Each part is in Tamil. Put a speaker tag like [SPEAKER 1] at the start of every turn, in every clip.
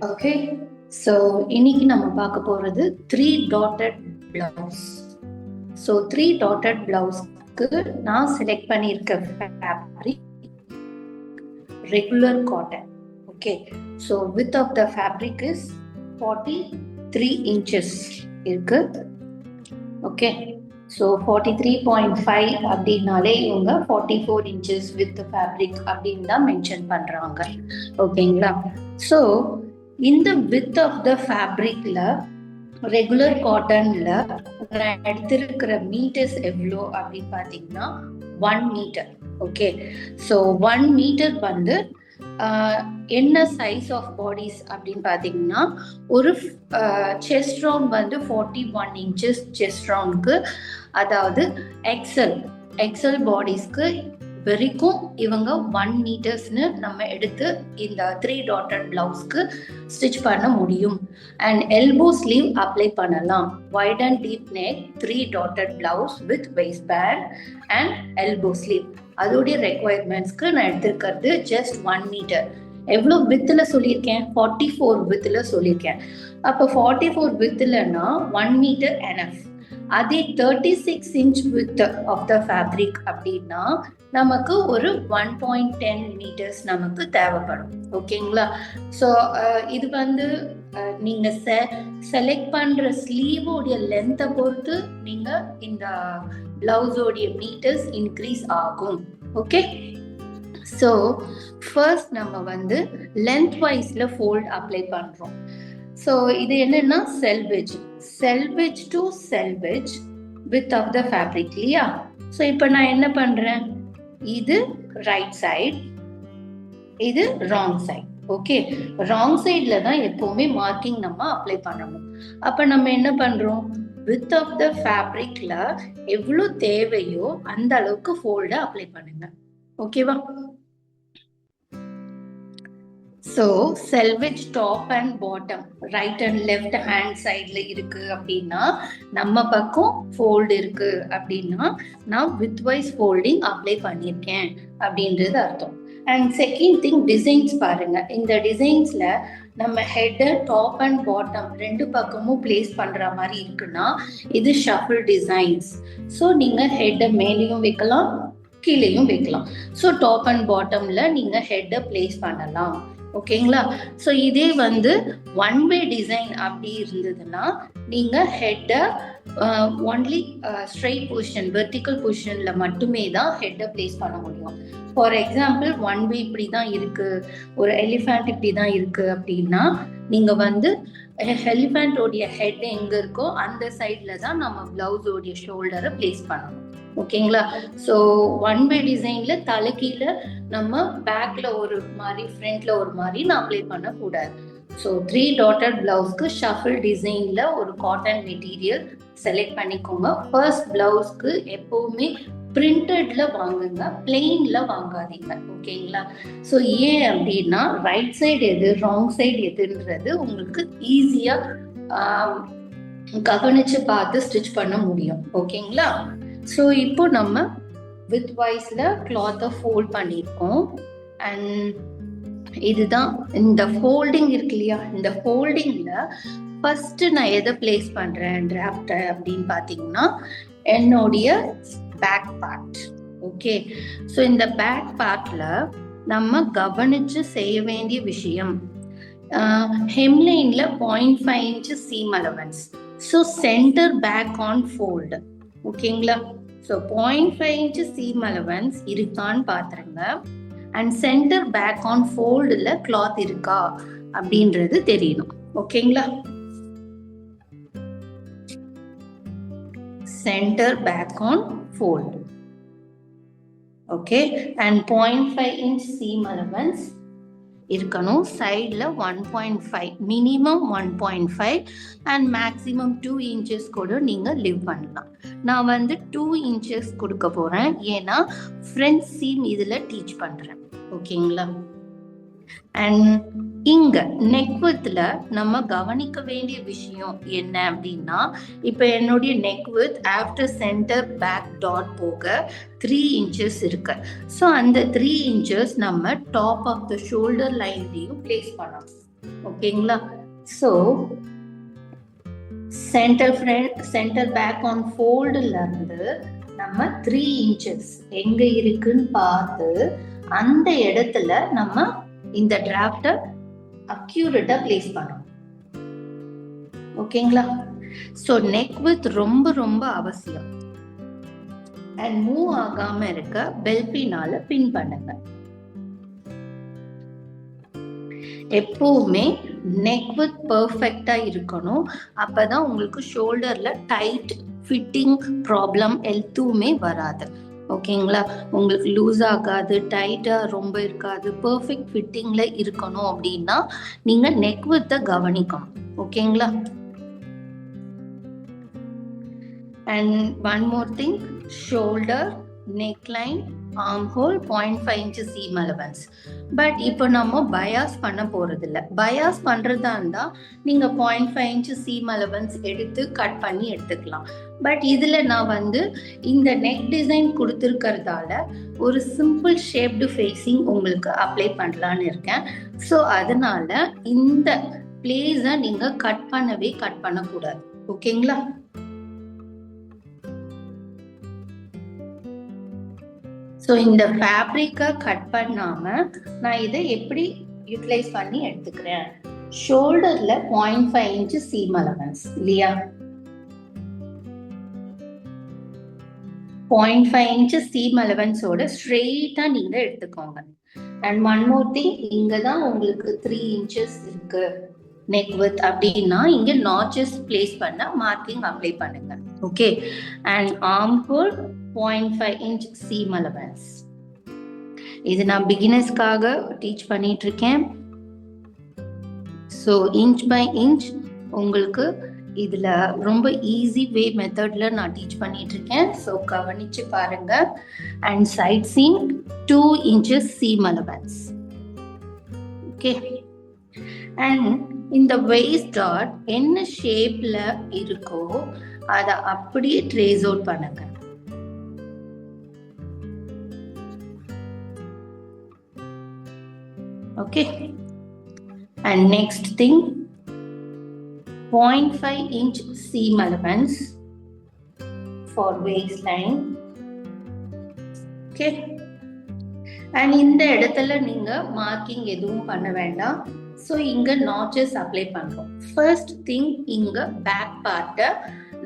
[SPEAKER 1] ஓகே, ஸோ இன்னைக்கு நம்ம பார்க்க போறது 3 டாட்டட் பிளவுஸ். ஸோ 3 டாட்டட் பிளவுஸ்க்கு நான் செலக்ட் பண்ணியிருக்க fabric regular cotton. Okay, so width of the fabric is 43 inches இருக்கு. ஓகே, ஸோ 43.5 அப்படின்னாலே இவங்க 44 inches வித் ஃபேப்ரிக் அப்படின்னு தான் மென்ஷன் பண்றாங்க. ஓகேங்களா? ஸோ இந்த வித் ஆஃப் த ஃபேப்ரிக்ல ரெகுலர் காட்டன்ல எடுத்திருக்கிற மீட்டர்ஸ் எவ்வளோ அப்படின்னு பார்த்தீங்கன்னா 1 meter. ஓகே, ஸோ 1 meter வந்து என்ன சைஸ் ஆஃப் பாடிஸ் அப்படின்னு பார்த்தீங்கன்னா ஒரு செஸ்ட் ரவுண்ட் வந்து 41 inches செஸ்ட் ரவுண்டுக்கு, அதாவது எக்ஸல் பாடிஸ்க்கு வரைக்கும் இவங்க 1 metersனு நம்ம எடுத்து இந்த 3 டாட்டட் பிளவுஸ்க்கு ஸ்டிச் பண்ண முடியும். அண்ட் எல்போ ஸ்லீவ் அப்ளை பண்ணலாம். Wide and deep neck 3 dotted blouse with waist band and elbow sleeve. அதோடைய ரெக்குவயர்மெண்ட்ஸ்க்கு நான் எடுத்திருக்கிறது ஜஸ்ட் 1 meter. எவ்வளோ வித்துல சொல்லியிருக்கேன்? 44 வித்துல சொல்லியிருக்கேன். அப்போ 44 வித்துலன்னா 1 meter எனஃப். அதே 36 inch width of the fabric அப்படின்னா நமக்கு ஒரு 1.10 meters நமக்கு தேவைப்படும். ஓகேங்களா? ஸோ இது வந்து நீங்க செலக்ட் பண்ற ஸ்லீவோடைய லென்த்தை பொறுத்து நீங்க இந்த பிளவுஸோடைய மீட்டர்ஸ் இன்க்ரீஸ் ஆகும். ஓகே, ஸோ ஃபர்ஸ்ட் நம்ம வந்து லென்த் வைஸ்ல ஃபோல்ட் அப்ளை பண்றோம். ஸோ இது என்னன்னா selvage to selvage width of the fabric இல்லையா? ஸோ இப்போ நான் என்ன பண்றேன், இது ரைட் சைட், இது ராங் சைட். ஓகே, ராங் சைட்ல தான் எப்பவுமே மார்க்கிங் நம்ம அப்ளை பண்ணணும். அப்ப நம்ம என்ன பண்றோம், வித் ஆஃப் த ஃபேப்ரிக்ல எவ்வளவு தேவையோ அந்த அளவுக்கு ஃபோல்ட அப்ளை பண்ணுங்க. ஓகேவா? So selvedge top and bottom right and left hand சைட்ல இருக்கு அப்படின்னா நம்ம பக்கம் ஃபோல்டு இருக்கு அப்படின்னா நான் வித் வைஸ் ஃபோல்டிங் அப்ளை பண்ணியிருக்கேன் அப்படின்றது அர்த்தம். அண்ட் செகண்ட் திங், டிசைன்ஸ் பாருங்க. இந்த டிசைன்ஸ்ல நம்ம ஹெட் டாப் அண்ட் பாட்டம் ரெண்டு பக்கமும் பிளேஸ் பண்ற மாதிரி இருக்குன்னா இது ஷஃபிள் டிசைன்ஸ். ஸோ நீங்க ஹெட்டை மேலேயும் வைக்கலாம், கீழேயும் வைக்கலாம். ஸோ டாப் அண்ட் பாட்டம்ல நீங்க ஹெட்டை பிளேஸ் பண்ணலாம். ஓகேங்களா? ஸோ இதே வந்து ஒன் வே டிசைன் அப்படி இருந்ததுன்னா நீங்க ஹெட்டை ஒன்லி ஸ்ட்ரெயிட் பொசிஷன், வெர்டிக்கல் பொசிஷன்ல மட்டுமே தான் ஹெட்டை பிளேஸ் பண்ண முடியும். ஃபார் எக்ஸாம்பிள் ஒன் வே இப்படி தான் இருக்கு, ஒரு எலிஃபண்ட் இப்படி தான் இருக்கு அப்படின்னா நீங்க வந்து எலிஃபண்டோடைய ஹெட் எங்க இருக்கோ அந்த சைட்ல தான் நம்ம பிளவுஸோடைய ஷோல்டரை பிளேஸ் பண்ணணும். ஓகேங்களா? ஸோ ஒன் வே டிசைன்ல தலைக்கீழ நம்ம பேக்ல ஒரு மாதிரி ஃப்ரண்ட்ல ஒரு மாதிரி நான் அப்ளை பண்ண கூடாது. ஸோ 3 டாட்டட் பிளவுஸ்க்கு ஷஃபிள் டிசைன்ல ஒரு காட்டன் மெட்டீரியல் செலக்ட் பண்ணிக்கோங்க. ஃபர்ஸ்ட் பிளவுஸ்க்கு எப்பவுமே பிரிண்டட்ல வாங்குங்க, பிளெயின்ல வாங்காதீங்க. ஓகேங்களா? ஸோ ஏன் அப்படின்னா ரைட் சைடு எது, ராங் சைடு எதுன்றது உங்களுக்கு ஈஸியா கவனிச்சு பார்த்து ஸ்டிச் பண்ண முடியும். ஓகேங்களா? ஸோ இப்போ நம்ம வித் வைஸ்ல கிளாத்தை ஃபோல்ட் பண்ணியிருக்கோம். அண்ட் இதுதான் இந்த ஃபோல்டிங் இருக்கு இல்லையா, இந்த ஃபோல்டிங்ல ஃபர்ஸ்ட் நான் எதை பிளேஸ் பண்றேன் டிராஃப்ட் அப்படின்னு பார்த்தீங்கன்னா என்னுடைய பேக் பார்ட். ஓகே, ஸோ இந்த பேக் பார்ட்ல நம்ம கவனிச்சு செய்ய வேண்டிய விஷயம், ஹெம்லைன்ல 0.5 inch seam allowance. So centre back on fold. ஓகேங்களா? ஸோ 0.5 inch சீம் அலவன்ஸ் இருக்கான்னு பாத்துருங்க. அண்ட் சென்டர் பேக் ஆன் ஃபோல்டுல கிளாத் இருக்கா அப்படின்றது தெரியணும். ஓகேங்களா? Centre back on fold. Okay, and 0.5 inch seam allowance இருக்கணும். சைடில் 1.5, மினிமம் 1.5 அண்ட் மேக்ஸிமம் 2 inches கூட நீங்கள் லிவ் பண்ணலாம். நான் வந்து 2 inches கொடுக்க போகிறேன், ஏன்னா ஃப்ரண்ட் சீம் இதில் டீச் பண்ணுறேன். ஓகேங்களா? அண்ட் இங்க நெக் வித்ல நம்ம கவனிக்க வேண்டிய விஷயம் என்ன அப்படின்னா, இப்ப என்னுடைய neck width after centre back dot போக 3 inches இருக்கு. ஸோ அந்த 3 inches நம்ம டாப் ஆஃப் த ஷோல்டர் லைன்லையும் பிளேஸ் பண்ணணும். ஓகேங்களா? ஸோ சென்டர் பேக் ஆன் ஃபோல்டுல இருந்து நம்ம 3 inches எங்க இருக்குன்னு பார்த்து அந்த இடத்துல நம்ம இந்த டிராஃப்ட அக்யூரேட்டா பிளேஸ் பண்ணணும். ஓகேங்களா? ஸோ நெக் வித் ரொம்ப ரொம்ப அவசியம். அண்ட் மூவ் ஆகாம இருக்க பெல்பினால பின் பண்ணுங்க. எப்பவுமே நெக் வித் பர்ஃபெக்டா இருக்கணும். அப்பதான் உங்களுக்கு ஷோல்டர்ல டைட் ஃபிட்டிங் ப்ராப்ளம் எதுவுமே வராது. ஓகேங்களா? உங்களுக்கு லூஸ் ஆகாது, டைட்டா ரொம்ப இருக்காது, பர்ஃபெக்ட் ஃபிட்டிங்ல இருக்கணும் அப்படின்னா நீங்க நெக் வித்த கவனிக்கணும். ஓகேங்களா? And one more thing, shoulder, neckline, arm whole 0.5 inches seam allowance. But இப்போ நம்ம பயாஸ் பண்ண போறது இல்லை. பயாஸ் பண்றதா இருந்தா நீங்க 0.5 inches seam allowance எடுத்து கட் பண்ணி எடுத்துக்கலாம். பட் இதுல நான் இந்த நெக் டிசைன் கொடுத்துருக்கிறதால ஒரு சிம்பிள் ஷேப்டு ஃபேஸிங் உங்களுக்கு அப்ளை பண்ணலான்னு இருக்கேன். ஸோ அதனால இந்த பிளேஸை நீங்க கட் பண்ணக்கூடாது. ஓகேங்களா? ஸோ இந்த ஃபேப்ரிக்கை கட் பண்ணாம நான் இதை எப்படி யூட்டிலைஸ் பண்ணி எடுத்துக்கிறேன்? ஷோல்டர்ல 0.5 inches seam allowance இல்லையா? 0.5 inches seam allowance ஓட ஸ்ட்ரெயிட்டா நீங்க எடுத்துக்கோங்க. அண்ட் ஒன் மோர் திங், இங்கதான் உங்களுக்கு 3 inches இருக்கு நெக் வித் அப்படின்னா இங்க நாச்சஸ் பிளேஸ் பண்ண மார்க்கிங் அப்ளை பண்ணுங்க. Okay? And arm whole 0.5 inch seam allowance. இது நான் பிகினர்ஸ்க்காக டீச் பண்ணிட்டு இருக்கேன். ஸோ இன்ச் பை இன்ச் உங்களுக்கு இதுல ரொம்ப ஈஸி வே மெத்தட்ல நான் டீச் பண்ணிட்டு இருக்கேன். ஸோ கவனிச்சு பாருங்க. And side seam 2 inches seam allowance. Okay? And இந்த வேஸ்ட் டாட் என்ன ஷேப்ல இருக்கோ அதை அப்படியே ட்ரேஸ் அவுட் பண்ணுங்க. Okay, and next thing, 0.5 inch seam allowance for waistline. Okay, and இந்த இடத்துல நீங்க மார்க்கிங் எதுவும் பண்ண வேண்டாம். ஸோ இங்க நாச்சஸ் அப்ளை பண்றோம். ஃபர்ஸ்ட் திங், இங்க பேக் பார்ட்டை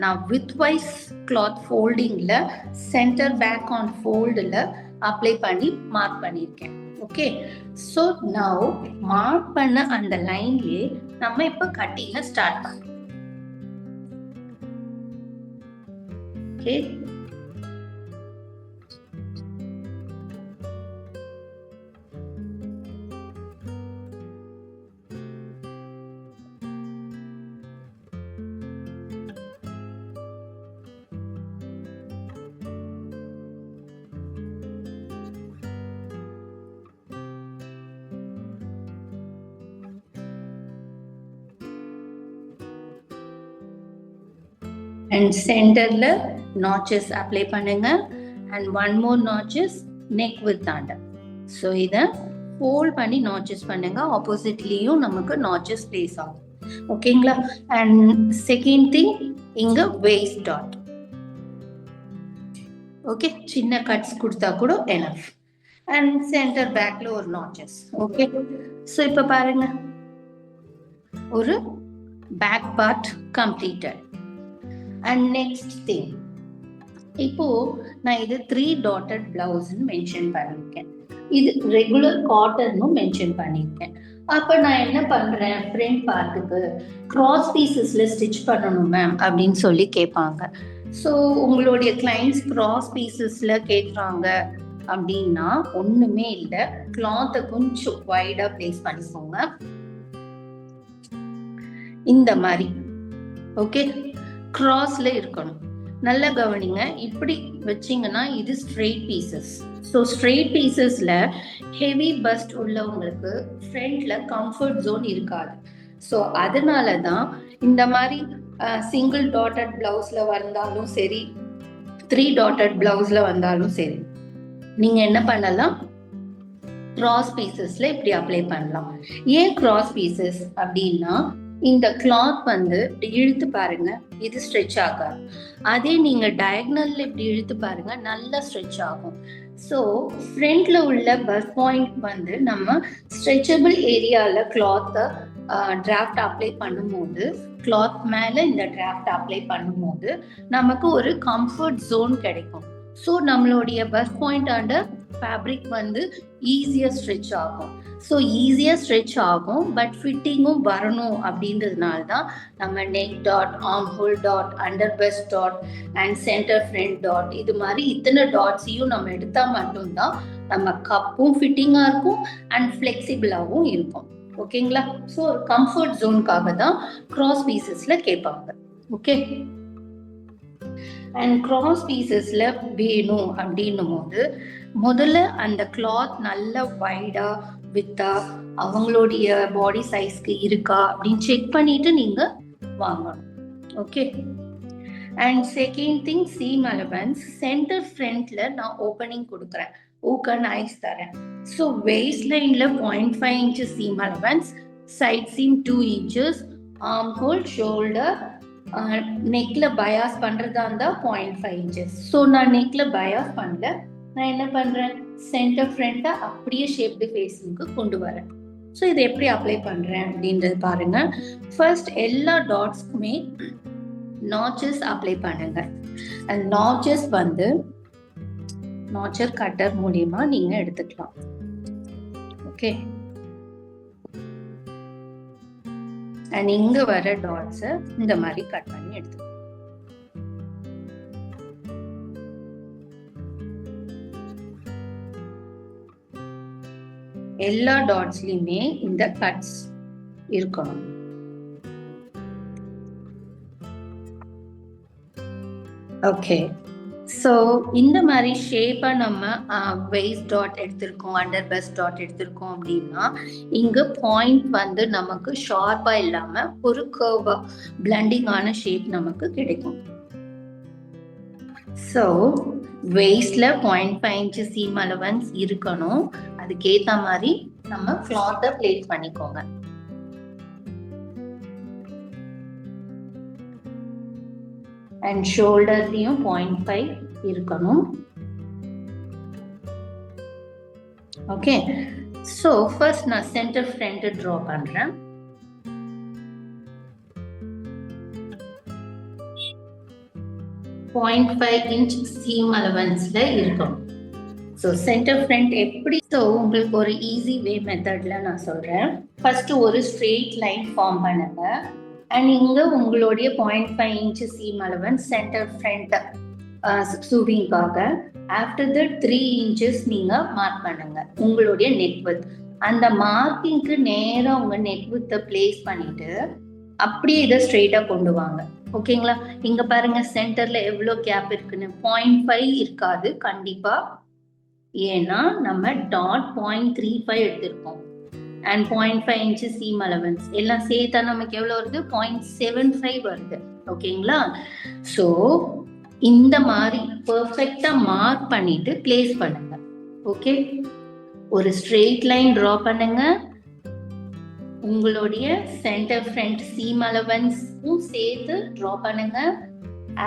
[SPEAKER 1] நான் வித் வைஸ் கிளாத் ஃபோல்டிங்ல சென்டர் பேக் ஆன் ஃபோல்டுல அப்ளை பண்ணி மார்க் பண்ணியிருக்கேன். ஓகே? ஸோ நவ் மார்க் பண்ண அந்த லைன்லயே நம்ம இப்ப கட்டிங்க ஸ்டார்ட் பண்ணோம். ஓகே? அண்ட் சென்டர்ல நாச்சஸ் அப்ளை பண்ணுங்க. And one more notches neck width தாண்ட. ஸோ இதை ஃபோல்ட் பண்ணி நாச்சஸ் பண்ணுங்க. ஆப்போசிட்லயும் நமக்கு நாச்சஸ் பிளேஸ் ஆகும். ஓகேங்களா? அண்ட் செகண்ட் திங், இங்க வேஸ்ட் டாட். ஓகே? சின்ன கட்ஸ் கொடுத்தா கூட எனஃப். அண்ட் சென்டர் பேக்ல ஒரு நாச்சஸ். ஓகே? ஸோ இப்ப பாருங்க, ஒரு back part completed. And next thing, இப்போ நான் இது 3 dotted பிளவுஸ் மென்ஷன் பண்ணிருக்கேன். இது ரெகுலர் காட்டன் மென்ஷன் பண்ணிருக்கேன். அப்ப நான் என்ன பண்றேன், ஃப்ரண்ட் பார்ட்டுக்கு கிராஸ் பீசஸ்ல ஸ்டிச் பண்ணணும் மேம் அப்படின்னு சொல்லி கேட்பாங்க. ஸோ உங்களுடைய கிளைண்ட்ஸ் கிராஸ் பீசஸ்ல கேட்குறாங்க அப்படின்னா ஒண்ணுமே இல்லை, கிளாத்தை கொஞ்சம் வைடா பிளேஸ் பண்ணிக்கோங்க இந்த மாதிரி. ஓகே? கிராஸ்ல இருக்கணும். நல்ல கவனிங்க. இப்படி வச்சிங்கன்னா இது ஸ்ட்ரெயிட் பீசஸ். ஸோ ஸ்ட்ரெயிட் பீசஸ்ல ஹெவி பஸ்ட் உள்ளவங்களுக்கு ஃப்ரண்ட்ல கம்ஃபர்ட் ஜோன் இருக்காது. ஸோ அதனால தான் இந்த மாதிரி சிங்கிள் டாட்டட் பிளவுஸ்ல வந்தாலும் சரி, 3 dotted பிளவுஸ்ல வந்தாலும் சரி, நீங்க என்ன பண்ணலாம், கிராஸ் பீசஸ்ல இப்படி அப்ளை பண்ணலாம். ஏன் கிராஸ் பீசஸ் அப்படின்னா, இந்த கிளாத் வந்து இப்படி இழுத்து பாருங்க, இது ஸ்ட்ரெச் ஆகாது. அதே நீங்க டயக்னல்ல இப்படி இழுத்து பாருங்க, நல்லா ஸ்ட்ரெச் ஆகும். ஸோ ஃப்ரண்ட்ல உள்ள பஸ் பாயிண்ட் வந்து நம்ம ஸ்ட்ரெச்சபிள் ஏரியால கிளாத்தை டிராஃப்ட் அப்ளை பண்ணும்போது, கிளாத் மேல இந்த டிராஃப்ட் அப்ளை பண்ணும்போது நமக்கு ஒரு கம்ஃபர்ட் ஜோன் கிடைக்கும். ஸோ நம்மளுடைய பஸ் பாயிண்ட் அண்ட் ஃபேப்ரிக் வந்து ஈஸியாக ஸ்ட்ரெச் ஆகும். ஸோ ஈஸியாக ஸ்ட்ரெச் ஆகும், பட் ஃபிட்டிங்கும் வரணும். அப்படின்றதுனால தான் நம்ம neck dot, arm whole dot, under best dot and center front dot, இது மாதிரி இத்தனை டாட்ஸையும் நம்ம எடுத்தால் மட்டும்தான் நம்ம கப்பும் ஃபிட்டிங்காக இருக்கும் அண்ட் ஃப்ளெக்சிபிளாகவும் இருக்கும். ஓகேங்களா? ஸோ கம்ஃபர்ட் ஜோனுக்காக தான் கிராஸ் பீசஸ்ல கேட்பாங்க. ஓகே, அண்ட் கிராஸ் பீசஸ்ல வேணும் அப்படின்னும் போது முதல்ல அந்த கிளாத் நல்ல வைடா வித்தா அவங்களுடைய பாடி சைஸ்க்கு இருக்கா அப்படின்னு செக் பண்ணிட்டு நீங்க வாங்கணும். Okay, and second thing, seam allowance. Centre ஃப்ரண்ட்ல நான் ஓப்பனிங் கொடுக்குறேன், ஊக்கன் ஐஸ் தரேன். ஸோ வெயிஸ்ட் லைன்ல 0.5 inches seam allowance, side seam 2 inches, arm hole, shoulder, நெக்ல பயாஸ் பண்றதா இருந்தா 0.5 inches. ஸோ நான் நெக்ல பயாஸ் பண்ணல, நான் என்ன பண்றேன், சென்டர் ஃப்ரண்ட்டை அப்படியே ஷேப்டு ஃபேஸிங்க்கு கொண்டு வரேன். ஸோ இதை எப்படி அப்ளை பண்றேன் அப்படின்றது பாருங்க. ஃபர்ஸ்ட் எல்லா டாட்ஸ்க்குமே நாச்சஸ் அப்ளை பண்ணுங்க. அந்த நாச்சஸ் வந்து நாச்சர் கட்டர் மூலியமா நீங்க எடுத்துக்கலாம். ஓகே, அண்ட் இங்க வர டாட்ஸ் இந்த மாதிரி கட் பண்ணி எடுத்துக்கலாம். எல்லா டாட்ஸ்லயுமே இந்த கட்ஸ் இருக்கணும். ஓகே, ஸோ இந்த மாதிரி ஷேப்பா நம்ம வெயிஸ்ட் டாட் எடுத்திருக்கோம், அண்டர் பெஸ்ட் டாட் எடுத்திருக்கோம் அப்படின்னா இங்க பாயிண்ட் வந்து நமக்கு ஷார்ப்பா இல்லாம ஒரு கர்வா பிளண்டிங்கான ஷேப் நமக்கு கிடைக்கும். ஸோ வெயிஸ்ட்ல 0.5 inches சீம் அலவன்ஸ் இருக்கணும். அதுக்கேத்த மாதிரி நம்ம கிளாத்தை பிளேட் பண்ணிக்கோங்க. அண்ட் ஷோல்டர்லயும் 0.5 இருக்கணும். ஓகே, ஸோ ஃபர்ஸ்ட் நான் சென்டர் ஃப்ரண்ட் ட்ரா பண்றேன். .5 சீம் அலவன்ஸ்ல இருக்கும். ஸோ சென்டர் ஃப்ரண்ட் எப்படி, ஸோ உங்களுக்கு ஒரு ஈஸி வே மெத்தட்ல நான் சொல்றேன். ஃபர்ஸ்ட் ஒரு ஸ்ட்ரெயிட் லைன் ஃபார்ம் பண்ணுங்க. அண்ட் இங்க உங்களுடைய 0.5 inches seam allowance centre front சூவிங்காக. ஆஃப்டர் தட் 3 inches நீங்க மார்க் பண்ணுங்க உங்களுடைய நெக் வித். அந்த மார்க்கிங்க்கு நேரா உங்க நெக் வித்தை பிளேஸ் பண்ணிட்டு அப்படியே இதை ஸ்ட்ரெயிட்டா கொண்டு வாங்க. ஓகேங்களா? இங்க பாருங்க சென்டர்ல எவ்வளவு கேப் இருக்குன்னு. 0.5 இருக்காது கண்டிப்பா, ஏன்னா நம்ம டாட் 0.35 எடுத்திருக்கோம். அண்ட் 0.5 inches சீம் அலவன்ஸ் எல்லாம் சேர்த்தா நமக்கு எவ்வளவு வருது, 0.75 வருது. ஓகேங்களா? ஸோ இந்த மாதிரி பெர்ஃபெக்டா மார்க் பண்ணிட்டு பிளேஸ் பண்ணுங்க. ஓகே, ஒரு ஸ்ட்ரெயிட் லைன் டிரா பண்ணுங்க. உங்களுடைய சென்டர் ஃப்ரண்ட் சீம் அலவன்ஸும் சேர்த்து டிரா பண்ணுங்க.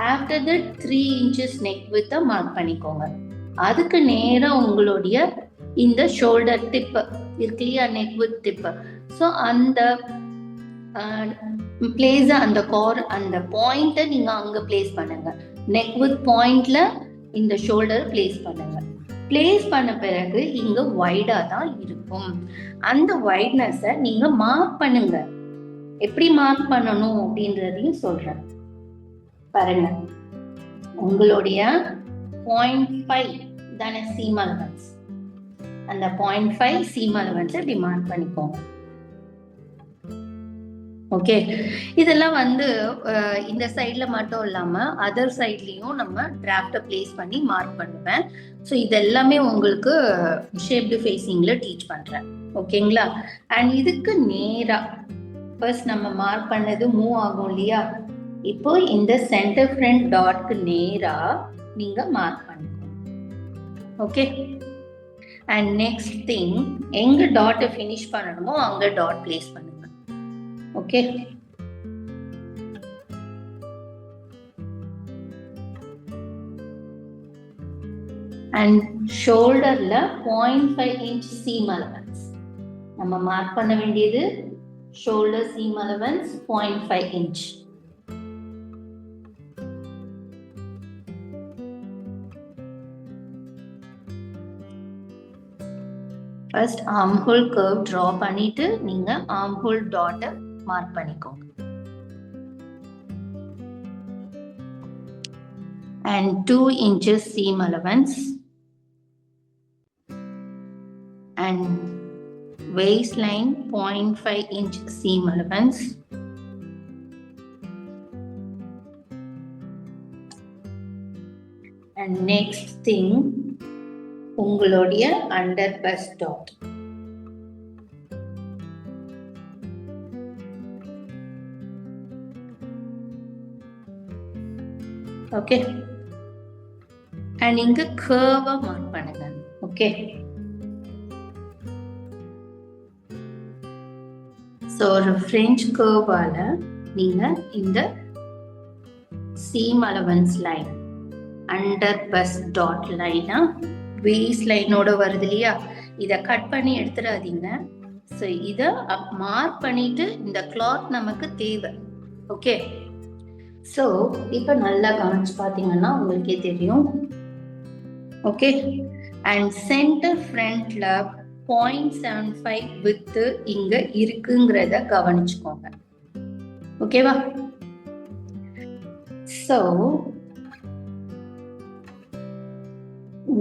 [SPEAKER 1] After that 3 inches neck with mark பண்ணிக்கோங்க. அதுக்கு நேரா உங்களுடைய இந்த ஷோல்டர் டிப் இருக்கு இல்லையா, நெக் வித் டிப். ஸோ அந்த பிளேஸ், அந்த அந்த பாயிண்ட்டை நீங்க அங்க பிளேஸ் பண்ணுங்க. நெக் வித் பாயிண்ட்ல இந்த ஷோல்டர் பிளேஸ் பண்ணுங்க. பிளேஸ் பண்ண பிறகு இங்க வைடா தான் இருக்கும். அந்த வைட்னஸை நீங்க மார்க் பண்ணுங்க. எப்படி மார்க் பண்ணணும் அப்படின்றதையும் சொல்றேன் பாருங்க. உங்களுடைய 0.5 தானே சீம் அலவன்ஸ், அந்த 0.5 சீம் அலவன்ஸ் இப்படி மார்க் பண்ணிக்கோங்க. ஓகே, இதெல்லாம் வந்து இந்த சைட்ல மட்டும் இல்லாம அதர் சைட்லயும் நம்ம டிராஃப்ட பிளேஸ் பண்ணி மார்க் பண்ணுவேன். ஸோ இதெல்லாமே உங்களுக்கு ஷேப்டு ஃபேஸிங்ல டீச் பண்றேன். ஓகேங்களா? அண்ட் இதுக்கு நேரா ஃபர்ஸ்ட் நம்ம மார்க் பண்ணது மூவ் ஆகும் இல்லையா, இப்போ இந்த சென்டர் ஃப்ரண்ட் டாட்க்கு நேரா நீங்க மார்க் பண்ணிக்கோங்க. ஓகே, அண்ட் நெக்ஸ்ட் திங், எங்க டாட்டை ஃபினிஷ் பண்ணணுமோ அங்க டாட் பிளேஸ் பண்ணுங்க. ஓகே, அண்ட் ஷோல்டர்ல 0.5 inch seam allowance நம்ம மார்க் பண்ண வேண்டியது. Shoulder seam allowance 0.5 inch. First armhole curve draw பண்ணிட்டு நீங்க ஆர்ம்ஹோல் டாட்டை மார்க் பண்ணிக்கோங்க. and 2 inches seam allowance and waistline 0.5 inch seam allowance and next thing உங்களுடைய அண்டர் பஸ்ட் டாட். ஓகே, அண்ட் இங்க கர்வா மார்க் பண்ணுங்க. ஓகே, சோ ஒரு ஃப்ரெஞ்ச் கர்வால நீங்க இந்த seam allowance line under bust டாட் லைனா வேஸ்ட் லைனோட வருது இல்லையா, இத கட் பண்ணி எடுத்துடாதீங்க. ஸோ இத மார்க் பண்ணிட்டு இந்த கிளாத் நமக்கு தேவை. ஓகே, ஸோ இப்போ நல்லா கவனிச்சு பார்த்தீங்கன்னா உங்களுக்கே தெரியும். ஓகே, அண்ட் சென்டர் ஃப்ரண்ட்ல 0.75 வித்து இங்க இருக்குங்கிறத கவனிச்சுக்கோங்க. ஓகேவா? ஸோ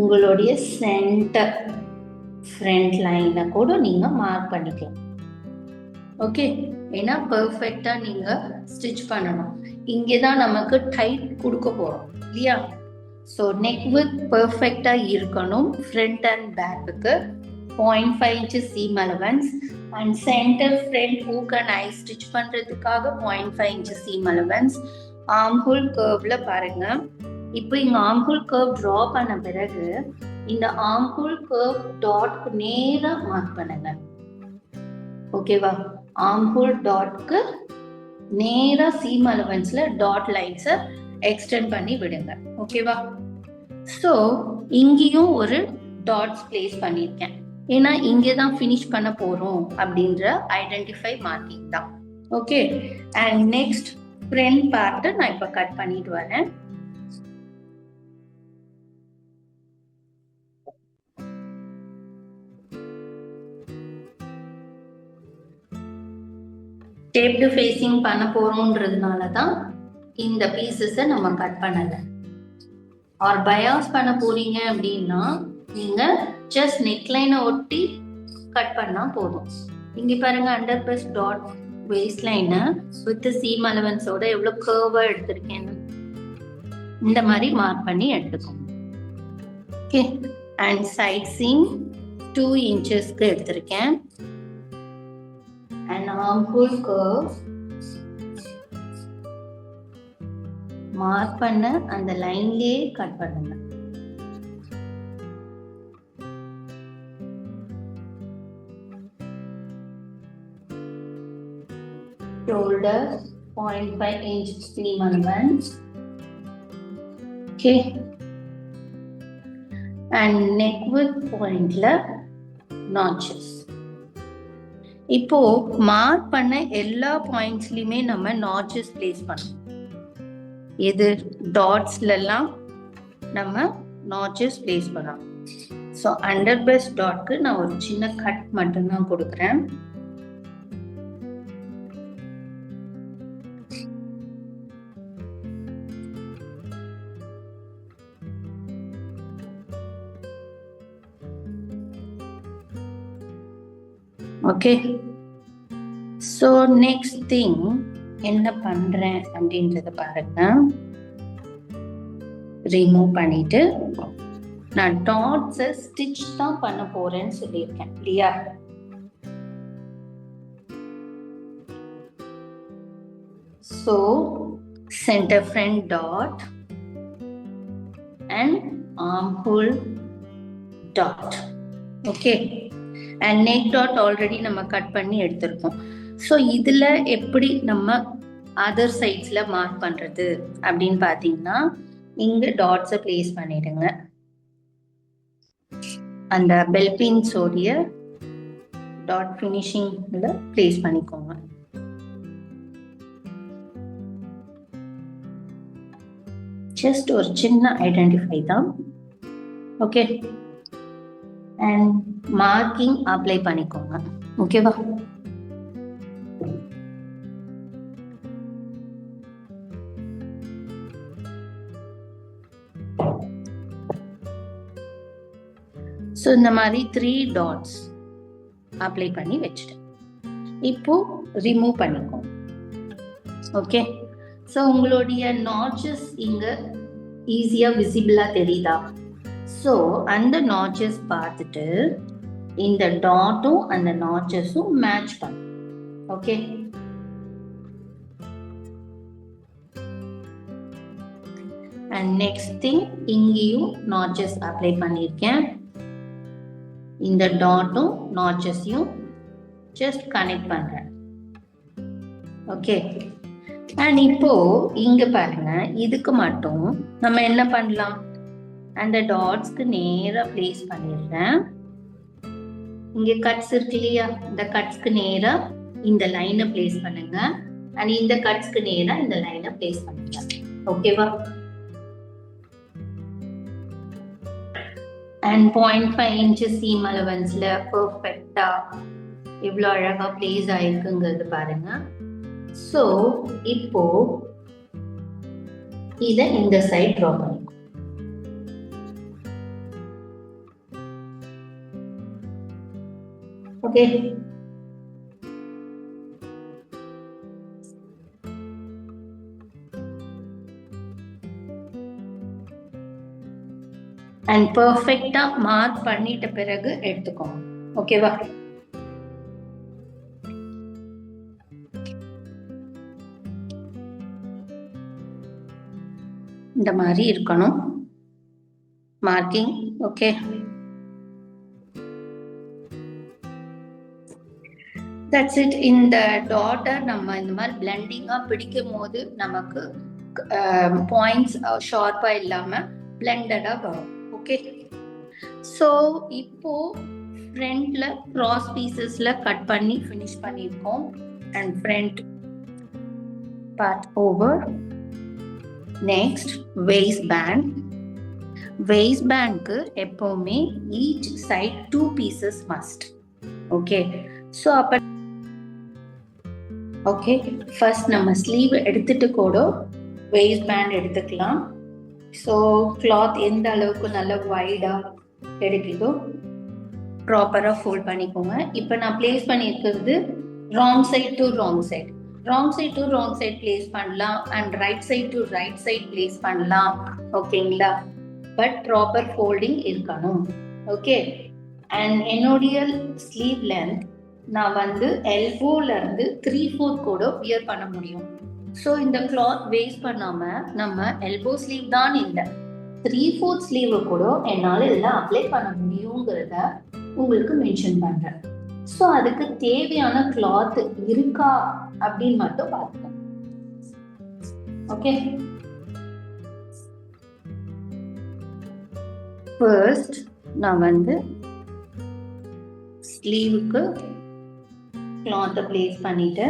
[SPEAKER 1] உங்களுடைய சென்டர் ஃப்ரண்ட் லைனை கூட நீங்க மார்க் பண்ணிக்கலாம். ஓகே, ஏன்னா பெர்ஃபெக்டா நீங்க ஸ்டிச் பண்ணணும். இங்கதான் நமக்கு டைட் கொடுக்க போறோம் இல்லையா? ஸோ நெக் வித் பெர்ஃபெக்டா இருக்கணும். ஃப்ரண்ட் அண்ட் பேக்குக்கு 0.5 inch seam allowance and center front hook and eye stitch பண்றதுக்காக 0.5 inch seam allowance. ஆர்ம்ஹோல் கர்வ்ல பாருங்க, இப்போ இங்க ஆர்ம்ஹோல் கர்வ் டிரா பண்ண பிறகு இந்த ஆர்ம்ஹோல் கர்வ் டாட்க்கு நேரா மார்க் பண்ணுங்க. ஓகேவா? ஆர்ம்ஹோல் டாட்க்கு நேரா சீம் அலவன்ஸ்ல டாட் லைன்ஸை எக்ஸ்டெண்ட் பண்ணி விடுங்க. ஓகேவா? ஸோ இங்கேயும் ஒரு டாட்ஸ் பிளேஸ் பண்ணியிருக்கேன். ஏன்னா இங்கே தான் ஃபினிஷ் பண்ண போறோம் அப்படின்ற ஐடென்டிஃபை மார்க்கிங் தான். ஓகே, அண்ட் நெக்ஸ்ட் ஃப்ரண்ட் பார்ட்டை நான் இப்போ கட் பண்ணிட்டு வரேன். டேப்டு ஃபேஸிங் பண்ண போறோம்ன்றதுனால தான் இந்த பீசஸை நம்ம கட் பண்ணல. ஆர் பயாஸ் பண்ண போறீங்க அப்படின்னா நீங்க ஜஸ்ட் நெக்லைனை ஒட்டி கட் பண்ணா போதும். இங்க பாருங்க, அண்டர் பஸ் டாட் வேஸ்ட் லைனை வித் சீம் அலவன்ஸோட எவ்வளவு கர்வா எடுத்திருக்கேன்னு இந்த மாதிரி மார்க் பண்ணி எடுத்துக்கோங்க. ஓகே, அண்ட் சைட் சீம் 2 inchesக்கு எடுத்திருக்கேன். and armhole curve மார்க் பண்ண அந்த லைன்லயே கட் பண்ணுங்க. shoulder 0.5 inch seam allowance. Okay, and neck width pointல notches. இப்போ மார்க் பண்ண எல்லா பாயிண்ட்ஸ்லயுமே நம்ம நாட்சஸ் பிளேஸ் பண்ணணும். எது டாட்ஸ்லாம் நம்ம நாட்சஸ் பிளேஸ் பண்ணலாம். ஸோ அண்டர் பஸ் டாட்க்கு நான் ஒரு சின்ன கட் மட்டும் தான் கொடுக்குறேன். ஓகே, ஸோ நெக்ஸ்ட் திங் என்ன பண்றேன் அப்படின்றத பாருங்க. ரிமூவ் பண்ணிட்டு நான் டாட்ஸை ஸ்டிச் தான் பண்ண போறேன்னு சொல்லியிருக்கேன் இல்லையா? So centre front dot and armhole dot. Okay. And neck dot already நம்ம கட் பண்ணி எடுத்திருக்கோம். ஸோ இதில் எப்படி நம்ம அதர் சைட்ஸில் மார்க் பண்ணுறது அப்படின்னு பார்த்தீங்கன்னா, இங்கே டாட்ஸை பிளேஸ் பண்ணிடுங்க. அந்த பெல் பின்ஸோடைய டாட் ஃபினிஷிங்கில் பிளேஸ் பண்ணிக்கோங்க. ஜஸ்ட் ஒரு சின்ன ஐடென்டிஃபை தான். ஓகே. அண்ட் மார்க்கிங் அப்ளை பண்ணிக்கோங்க. ஓகேவா? ஸோ இந்த மாதிரி 3 டாட்ஸ் அப்ளை பண்ணி வச்சுட்டேன். இப்போ ரிமூவ் பண்ணிக்கோங்க. ஓகே. ஸோ உங்களுடைய நாட்சஸ் இங்க ஈஸியா விசிபிளா தெரியுதா? ஸோ அந்த நாட்சஸ் பார்த்துட்டு இந்த டாட்டும் அந்த நாட்சஸும் மேட்ச் பண்ணும். ஓகே. அண்ட் நெக்ஸ்ட் திங், இங்கேயும் நாட்சஸ் அப்ளை பண்ணியிருக்கேன். இந்த டாட்டும் நாட்சஸையும் ஜஸ்ட் கனெக்ட் பண்றேன். ஓகே. அண்ட் இப்போ இங்க பாருங்க, இதுக்கு மட்டும் நம்ம என்ன பண்ணலாம், அந்த டாட்ஸ்க்கு நேரா பிளேஸ் பண்ணிடுறேன். இங்க கட்ஸ் இருக்கு இல்லையா, இந்த கட்ஸ்க்கு நேரா இந்த லைனை பிளேஸ் பண்ணுங்க. அண்ட் இந்த கட்ஸ்க்கு நேரா இந்த லைனை பிளேஸ் பண்ணுங்க. ஓகேவா? அண்ட் 0.5 inches சீம் அலவன்ஸ்ல பர்ஃபெக்டா எவ்வளோ அழகா பிளேஸ் ஆயிருக்குங்கிறது பாருங்க. ஸோ இப்போ இதை இந்த சைட் ட்ரா பண்ணிக்கோ. ஓகே. அண்ட் பர்ஃபெக்டா மார்க் பண்ணிட்ட பிறகு எடுத்துக்கோங்க. ஓகேவா? இந்த மாதிரி இருக்கணும் மார்க்கிங். ஓகே. That's it. இந்த டாட்டை நம்ம இந்த மாதிரி பிளெண்டிங்கா பிடிக்கும் போது நமக்கு பாயிண்ட்ஸ் ஷார்ப்பா இல்லாம பிளெண்டடா வரும். ஓகே. ஸோ இப்போ ஃப்ரண்ட்ல கிராஸ் பீசஸ்ல கட் பண்ணி ஃபினிஷ் பண்ணியிருக்கோம். And front part over. Next waist band. waist bandக்கு எப்பவுமே each side 2 pieces must. Okay. So அப்ப ஓகே, ஃபர்ஸ்ட் நம்ம ஸ்லீவ் எடுத்துட்டு கூட waist band எடுத்துக்கலாம். ஸோ கிளாத் எந்த அளவுக்கு நல்ல வைடா கிடைக்குதோ ப்ராப்பரா ஃபோல்ட் பண்ணிக்கோங்க. இப்போ நான் பிளேஸ் பண்ணியிருக்கிறது wrong side to wrong side. Wrong side to wrong side place பண்ணலாம் and right side to right side place பண்ணலாம். ஓகேங்களா? பட் ப்ராப்பர் ஃபோல்டிங் இருக்கணும். ஓகே. அண்ட் என்னுடைய ஸ்லீவ் லென்த் நான் வந்து எல்போல இருந்து 3/4 கூட வியர் பண்ண முடியும். ஸோ இந்த கிளாத் வேஸ்ட் பண்ணாம நம்ம எல்போ ஸ்லீவ் தான் இல்லை, 3/4 ஸ்லீவ் கூட என்னால் இதெல்லாம் அப்ளை பண்ண முடியுங்கிறத உங்களுக்கு மென்ஷன் பண்றேன். ஸோ அதுக்கு தேவையான கிளாத் இருக்கா அப்படின்னு மட்டும் பார்த்துக்கோங்க. ஓகே. ஃபர்ஸ்ட் நான் வந்து ஸ்லீவுக்கு கிளாத்தை பிளேஸ் பண்ணிட்டு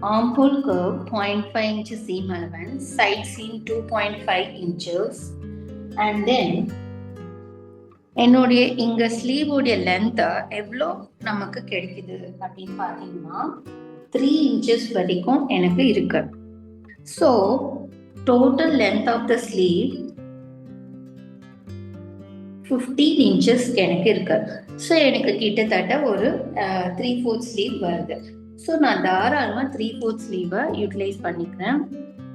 [SPEAKER 1] armhole curve 0.5 inches seam allowance, side seam 2.5 inches, and then என்னுடைய இங்க ஸ்லீவோடைய லென்த் எவ்வளோ நமக்கு கிடைக்குது அப்படின்னு பார்த்தீங்கன்னா 3 inches வரைக்கும் எனக்கு இருக்கு. So total length of the sleeve 15 inches எனக்கு இருக்கு. ஸோ எனக்கு கிட்டத்தட்ட ஒரு 3/4 ஸ்லீவ் வருது. ஸோ நான் தாராளமாக 3/4 ஸ்லீவை யூட்டிலைஸ் பண்ணிக்கிறேன்.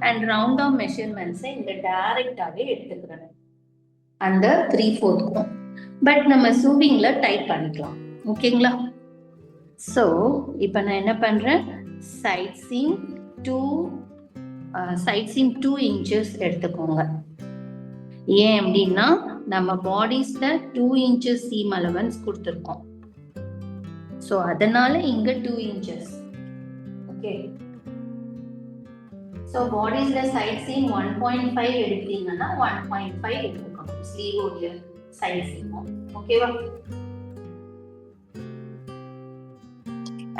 [SPEAKER 1] அண்ட் ரவுண்ட் ஆஃப் மெஷர்மெண்ட்ஸை இங்கே டைரக்டாகவே எடுத்துக்கிறேன் அந்த 3/4க்கும். பட் நம்ம சூவிங்கில் டைட் பண்ணிக்கலாம். ஓகேங்களா? ஸோ இப்போ நான் என்ன பண்ணுறேன், சைட் சீம் 2 inches எடுத்துக்கோங்க. ஏன் அப்படின்னா நம்ம பாடிஸ்ல 2 inches seam allowance கொடுத்திருக்கோம். ஸோ அதனால இங்க 2 inches. ஓகே, ஸோ பாடிஸ்ல சைட் சீம் 1.5 எடுத்தீங்கன்னா 1.5 எடுத்துக்கணும் ஸ்லீவ் உடைய சைட் சீமும். ஓகேவா?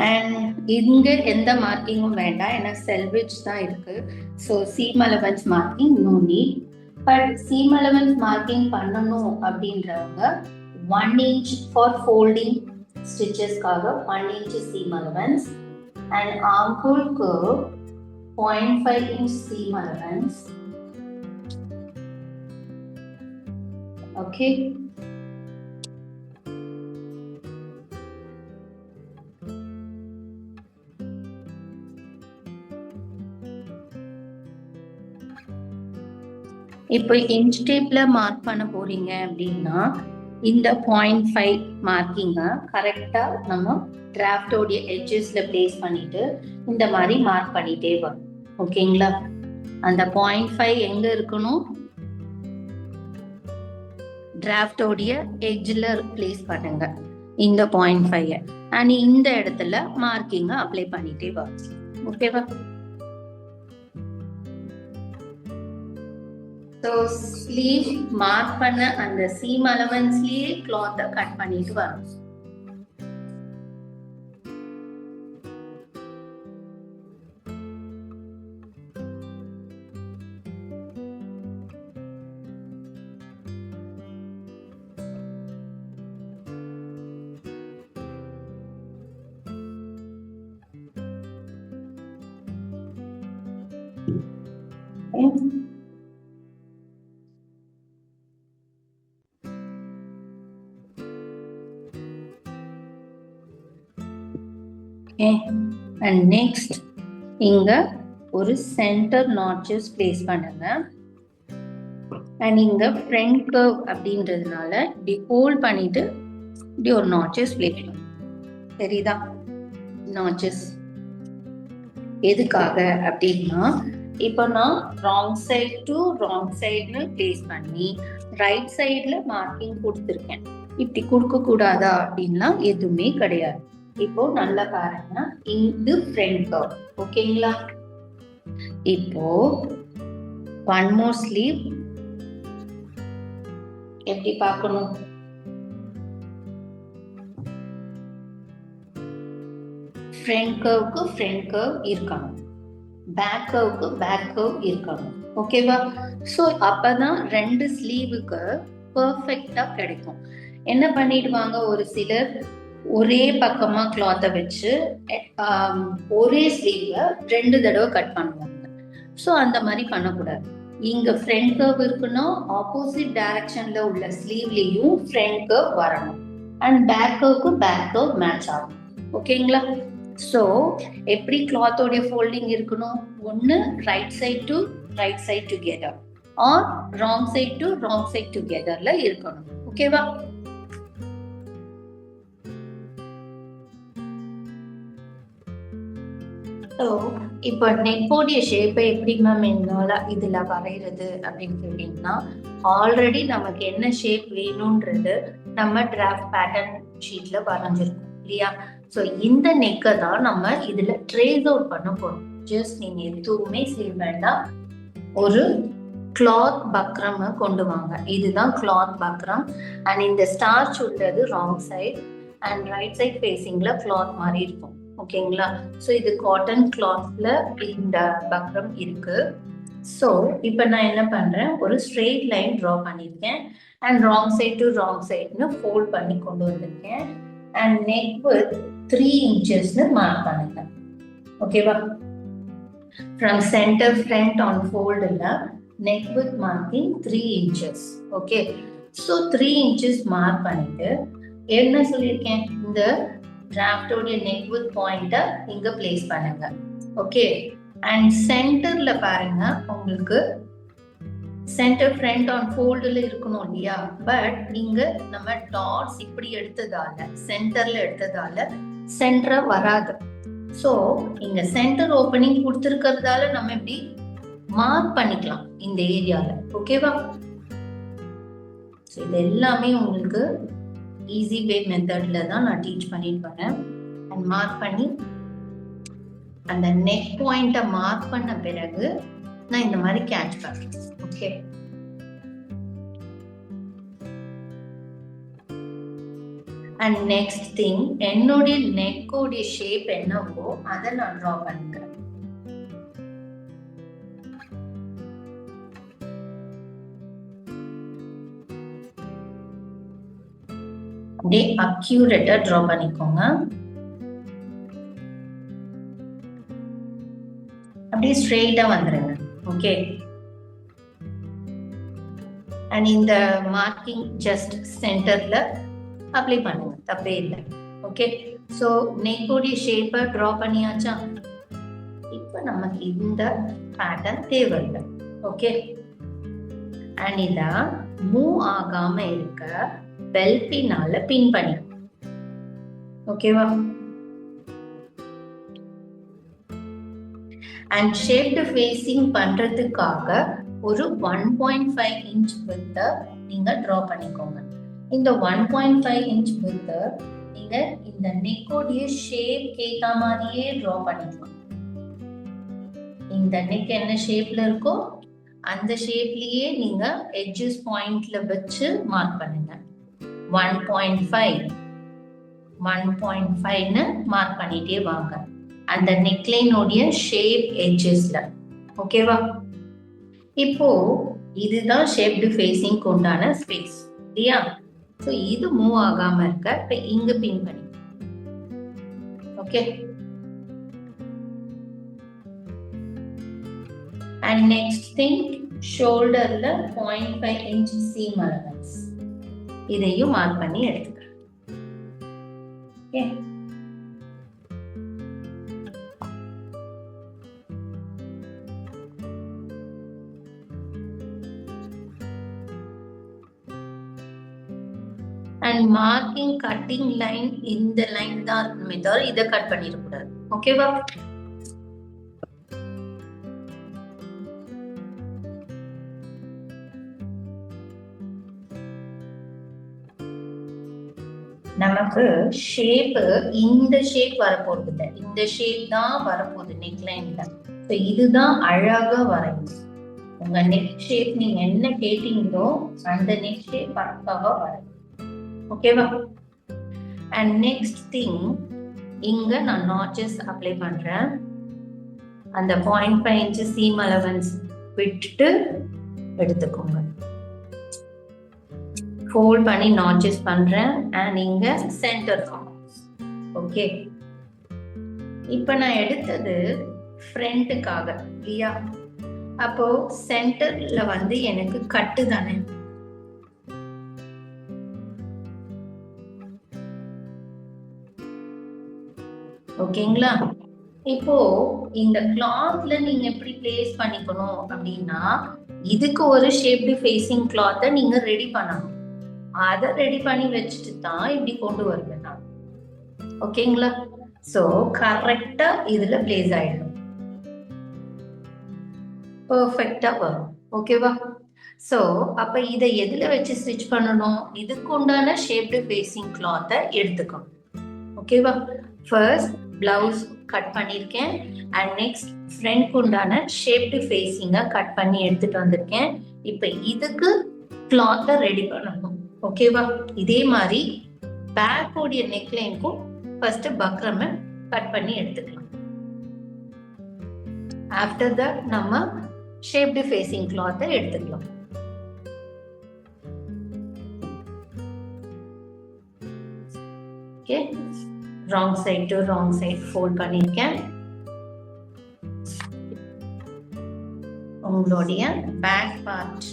[SPEAKER 1] அண்ட் இங்க எந்த மார்க்கிங்கும் வேண்டாம், ஏன்னா செல்விச் தான் இருக்கு. So seam allowance marking no need. But seam allowance marking பண்ணணும் அப்படின்றவங்க 1 inch ஃபார் ஃபோல்டிங் ஸ்டிச்சஸ்க்காக 1 inch seam allowance and armhole curve 0.5 inch seam allowance. Okay. இப்போ இன்ச் டேப்ல மார்க் பண்ண போறீங்க அப்படின்னா இந்த 0.5 மார்க்கிங்க கரெக்டா நம்ம டிராஃப்டோடைய எட்ஜஸ்ல பிளேஸ் பண்ணிட்டு இந்த மாதிரி மார்க் பண்ணிட்டே வரும். ஓகேங்களா? அந்த 0.5 எங்க இருக்கணும்? டிராஃப்டோடைய எட்ஜ்ல பிளேஸ் பண்ணுங்க இந்த 0.5 அண்ட் இந்த இடத்துல மார்க்கிங்க அப்ளை பண்ணிட்டே வரும். ஓகேவா? ஸோ ஸ்லீவ் மார்க் பண்ண அந்த சீம் அலவன்ஸ்லயே கிளாத்தை கட் பண்ணிட்டு வரும். And next இங்க ஒரு சென்டர் நாட்சஸ் பிளேஸ் பண்ணுங்க. அண்ட் இங்க ஃப்ரண்ட் கர்வ் அப்படின்றதுனால இப்படி ஹோல்ட் பண்ணிட்டு இப்படி ஒரு நாட்சஸ் பிளேஸ் பண்ணுங்க. சரிதா? நாட்சஸ் எதுக்காக அப்படின்னா, இப்போ நான் ராங் சைட் டு ராங் சைடுன்னு பிளேஸ் பண்ணி ரைட் சைட்ல மார்க்கிங் கொடுத்துருக்கேன். இப்படி கொடுக்க கூடாதா அப்படின்னா எதுவுமே கிடையாது. இப்போ நல்லா பாருங்க, இது ஃப்ரண்ட் கர்வ். ஓகேங்களா? இப்போ ஒன் மோர் ஸ்லீவ் எப்படி பார்க்கணும்? ஃப்ரண்ட் கர்வுக்கு ஃப்ரண்ட் கர்வ் இருக்கணும், பேக் கர்வுக்கு பேக் கர்வ் இருக்கணும். ஓகேவா? ஸோ அப்பதான் ரெண்டு ஸ்லீவுக்கு பர்ஃபெக்டா கிடைக்கும். என்ன பண்ணிடுவாங்க, ஒரு சிலர் ஒரே பக்கமா கிளாத்தை வச்சு ஒரே ஸ்லீவ்ல 2 தடவை கட் பண்ணுவாங்க. ஸோ அந்த மாதிரி பண்ணக்கூடாது. இங்க ஃப்ரண்ட் கர்வ் இருக்குன்னா ஆப்போசிட் டைரக்ஷன்ல உள்ள ஸ்லீவ்லயும் ஃப்ரண்ட் கர்வ் வரணும் அண்ட் பேக் கர்வுக்கு பேக் கர்வ் மேட்ச் ஆகும். ஓகேங்களா? ஸோ எப்படி கிளாத்தோடைய ஃபோல்டிங் இருக்கணும்? ஒன்னு right side to right side together or wrong side to wrong side டுகெதர்ல இருக்கணும். ஓகேவா? இப்போ நெக்கோடைய ஷேப்பை எப்படி மேம் என்னால இதுல வரைகிறது அப்படின்னு கேட்டீங்கன்னா, ஆல்ரெடி நமக்கு என்ன ஷேப் வேணும்ன்றது நம்ம டிராஃப்ட் பேட்டர்ன் ஷீட்ல வரைஞ்சிருக்கோம் இல்லையா? ஸோ இந்த நெக்கை தான் நம்ம இதுல ட்ரேஸ் அவுட் பண்ண போறோம். ஜஸ்ட் நீங்க எதுவுமே செய்ய வேண்டாம், ஒரு கிளாத் பக்ரம் கொண்டு வாங்க. இதுதான் கிளாத் பக்ரம் அண்ட் இந்த ஸ்டார்ச் உள்ளது wrong side and right side ஃபேஸிங்ல கிளாத் மாதிரி இருக்கும். ஓகேங்களா? ஸோ இது காட்டன் கிளாத்ல இந்த பக்ரம் இருக்கு. ஸோ இப்போ நான் என்ன பண்றேன், ஒரு ஸ்ட்ரெயிட் லைன் ட்ரா பண்ணியிருக்கேன் and wrong side to wrong சைட்னு ஃபோல்ட் பண்ணி கொண்டு வந்திருக்கேன் அண்ட் நெக் வித் 3 inchesன்னு மார்க் பண்ணுங்க. ஓகேவா? ஃப்ரம் சென்டர் ஃப்ரண்ட் ஆன் ஃபோல்டுல neck width marking 3 inches. Okay, so 3 inches mark பண்ணிட்டு என்ன சொல்லியிருக்கேன், இந்த டிராஃப்டோடைய நெக் வித் பாயிண்ட்டை இங்க பிளேஸ் பண்ணுங்க. ஓகே, அண்ட் சென்டர்ல பாருங்க, உங்களுக்கு சென்டர் ஃப்ரண்ட் ஆன் ஃபோல்டுல இருக்கணும் இல்லையா? பட் இங்க நம்ம டாட்ஸ் இப்படி எடுத்ததால, சென்டர்ல எடுத்ததால சென்டரா வராது. ஸோ இங்க சென்டர் ஓப்பனிங் கொடுத்துருக்கிறதால நம்ம இப்படி மார்க் பண்ணிக்கலாம் இந்த ஏரியால. ஓகேவா? ஸோ இது எல்லாமே உங்களுக்கு ஈஸி வே மெத்தட்ல தான் நான் டீச் பண்ணிட்டு வரேன். அண்ட் மார்க் பண்ணி அந்த நெக் பாயிண்ட்டை மார்க் பண்ண பிறகு நான் இந்த மாதிரி கேட்ச் பண்றேன். ஓகே, அண்ட் நெக்ஸ்ட் திங், என்னுடைய நெக்கோடைய ஷேப் என்னவோ அதை நான் ட்ரா பண்ணிக்கிறேன். அப்படியே அக்யூரேட்டா ட்ரா பண்ணிக்கோங்க. அப்படியே ஸ்ட்ரெயிட்டா வந்துருங்க. ஓகே, அண்ட் இந்த மார்க்கிங் ஜஸ்ட் சென்டர்ல அப்ளை பண்ணுங்க, தப்பே இல்லை. ஓகே, ஸோ நெக்கோடைய ஷேப்பை ட்ரா பண்ணியாச்சா? இப்போ நமக்கு இந்த பேட்டர்ன் தேவையில்லை. ஓகே, அண்ட் இத மூவ் ஆகாம இருக்க பெல் பின்னால பின் பண்ணி. ஓகேவா? அண்ட் ஷேப்டு ஃபேசிங் பண்றதுக்காக ஒரு 1.5 இன்ச் வித்த நீங்க டிரா பண்ணிக்கோங்க. இந்த 1.5 இன்ச் வித்த நீங்க இந்த நெக்கோடைய ஷேப் கேட்ட மாதிரியே டிரா பண்ணிக்கலாம். இந்த நெக் என்ன ஷேப்ல இருக்கோ அந்த ஷேப்லயே நீங்க எட்ஜஸ் பாயிண்ட்ல வச்சு மார்க் பண்ணுங்க. 1.5ன்னு மார்க் பண்ணிட்டே வாங்க அந்த நெக்லைனோடைய ஷேப் எட்ஜஸ்ல. ஓகேவா? இப்போ இதுதான் ஷேப்டு ஃபேசிங் உண்டான ஸ்பேஸ் இல்லையா? ஸோ இது மூவ் ஆகாம இருக்க இப்ப இங்க பின் பண்ணி. ஓகே, அண்ட் நெக்ஸ்ட் திங், ஷோல்டர்ல 0.5 இன்ச் சீம் அலவன்ஸ் இதையும் மார்க் பண்ணி எடுத்துக்கிறேன். Okay, and marking cutting line இந்த லைன் தான் இருக்கணுமே தவிர இதை கட் பண்ணிடக்கூடாது. ஓகேவா? நமக்கு ஷேப் இந்த ஷேப் வரப்போறது இல்லை, இந்த ஷேப் தான் வரப்போகுது நெக் லைன்ல. ஸோ இதுதான் அழகா வரையும். உங்க நெக் ஷேப் நீங்க என்ன கேட்டீங்களோ அந்த நெக் ஷேப் பக்காவா வரையும். ஓகேவா? அண்ட் நெக்ஸ்ட் திங், இங்க நான் நாட்சஸ் அப்ளை பண்றேன். அந்த 0.5 இன்ச் சீம் அலவன்ஸ் விட்டுட்டு எடுத்துக்கோங்க. ஃபோல்ட் பண்ணி நாட்சஸ் பண்றேன் அண்ட் இங்க சென்டர். ஓகே, இப்போ நான் எடுத்தது ஃப்ரண்ட்டுக்காக இல்லையா? அப்போ சென்டர்ல வந்து எனக்கு கட்டு தானே. ஓகேங்களா? இப்போ இந்த கிளாத்ல நீங்க எப்படி பிளேஸ் பண்ணிக்கணும் அப்படின்னா, இதுக்கு ஒரு ஷேப்டு ஃபேசிங் கிளாத்தை நீங்க ரெடி பண்ணணும். அதை ரெடி பண்ணி வச்சுட்டு தான் இப்படி கொண்டு வருவேன் நான். ஓகேங்களா? சோ கரெக்டா இதுல பிளேஸ் ஆயிடும், பெர்ஃபெக்ட்டா வரும். ஓகேவா? சோ அப்ப இதை எதுல வச்சு ஸ்டிச் பண்ணணும்? இதுக்கு உண்டான ஷேப்டு ஃபேசிங் கிளாத்தை எடுத்துக்கணும். ஓகேவா? ஃபர்ஸ்ட் பிளவுஸ் கட் பண்ணிருக்கேன் அண்ட் நெக்ஸ்ட் ஃப்ரண்ட் உண்டான ஷேப்டு ஃபேசிங்கை கட் பண்ணி எடுத்துட்டு வந்திருக்கேன். இப்ப இதுக்கு கிளாத்தை ரெடி பண்ணணும். ஓகேவா? இதே மாதிரி பேக் உடைய நெக்லைனுக்கும் ஃபர்ஸ்ட் பக்ரமை கட் பண்ணி எடுத்துக்கலாம். ஆஃப்டர் தட் நம்ம ஷேப்டு ஃபேசிங் கிளாத்தை எடுத்துக்கலாம். Okay, wrong side to wrong side fold பண்ணிருக்கேன். உங்களுடைய பேக் பார்ட்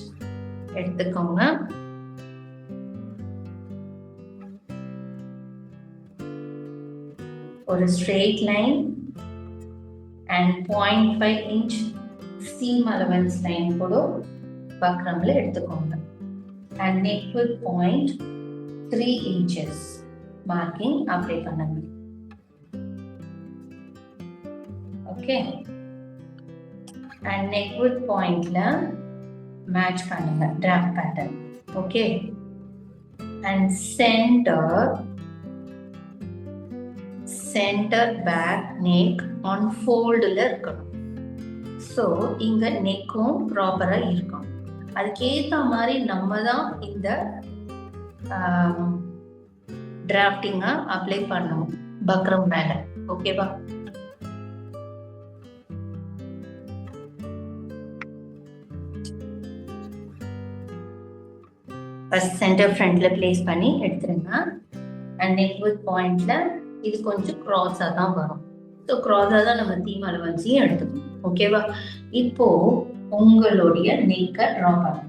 [SPEAKER 1] எடுத்துக்கோங்க. ஒரு straight line and 0.5 inch seam allowance line கூட பக்ரம்ல எடுத்துக்கோங்க. And neck width 0.3 inches marking apply பண்ணுங்க. ஓகே, அண்ட் நெக் வித் பாயிண்ட்ல மேட்ச் பண்ணுங்க draft pattern. Okay, and center back neck on fold-ல இருக்கணும். ஸோ இங்க நெக்கும் ப்ராப்பரா இருக்கும். அதுக்கேற்ற மாதிரி நம்ம தான் இந்த டிராஃப்டிங்கா அப்ளை பண்ணணும் பக்ரம் மேல. ஓகேவா? ஃபர்ஸ்ட் சென்டர் ஃப்ரண்ட்ல பிளேஸ் பண்ணி எடுத்துருங்க. அண்ட் நெக் வித் பாயிண்ட்ல இது கொஞ்சம் கிராஸா தான் வரும். ஸோ கிராஸா தான் நம்ம தீம் அலவன்ஸையும் எடுத்துக்கணும். ஓகேவா? இப்போ உங்களுடைய நெக்கை ட்ரா பண்ணணும்.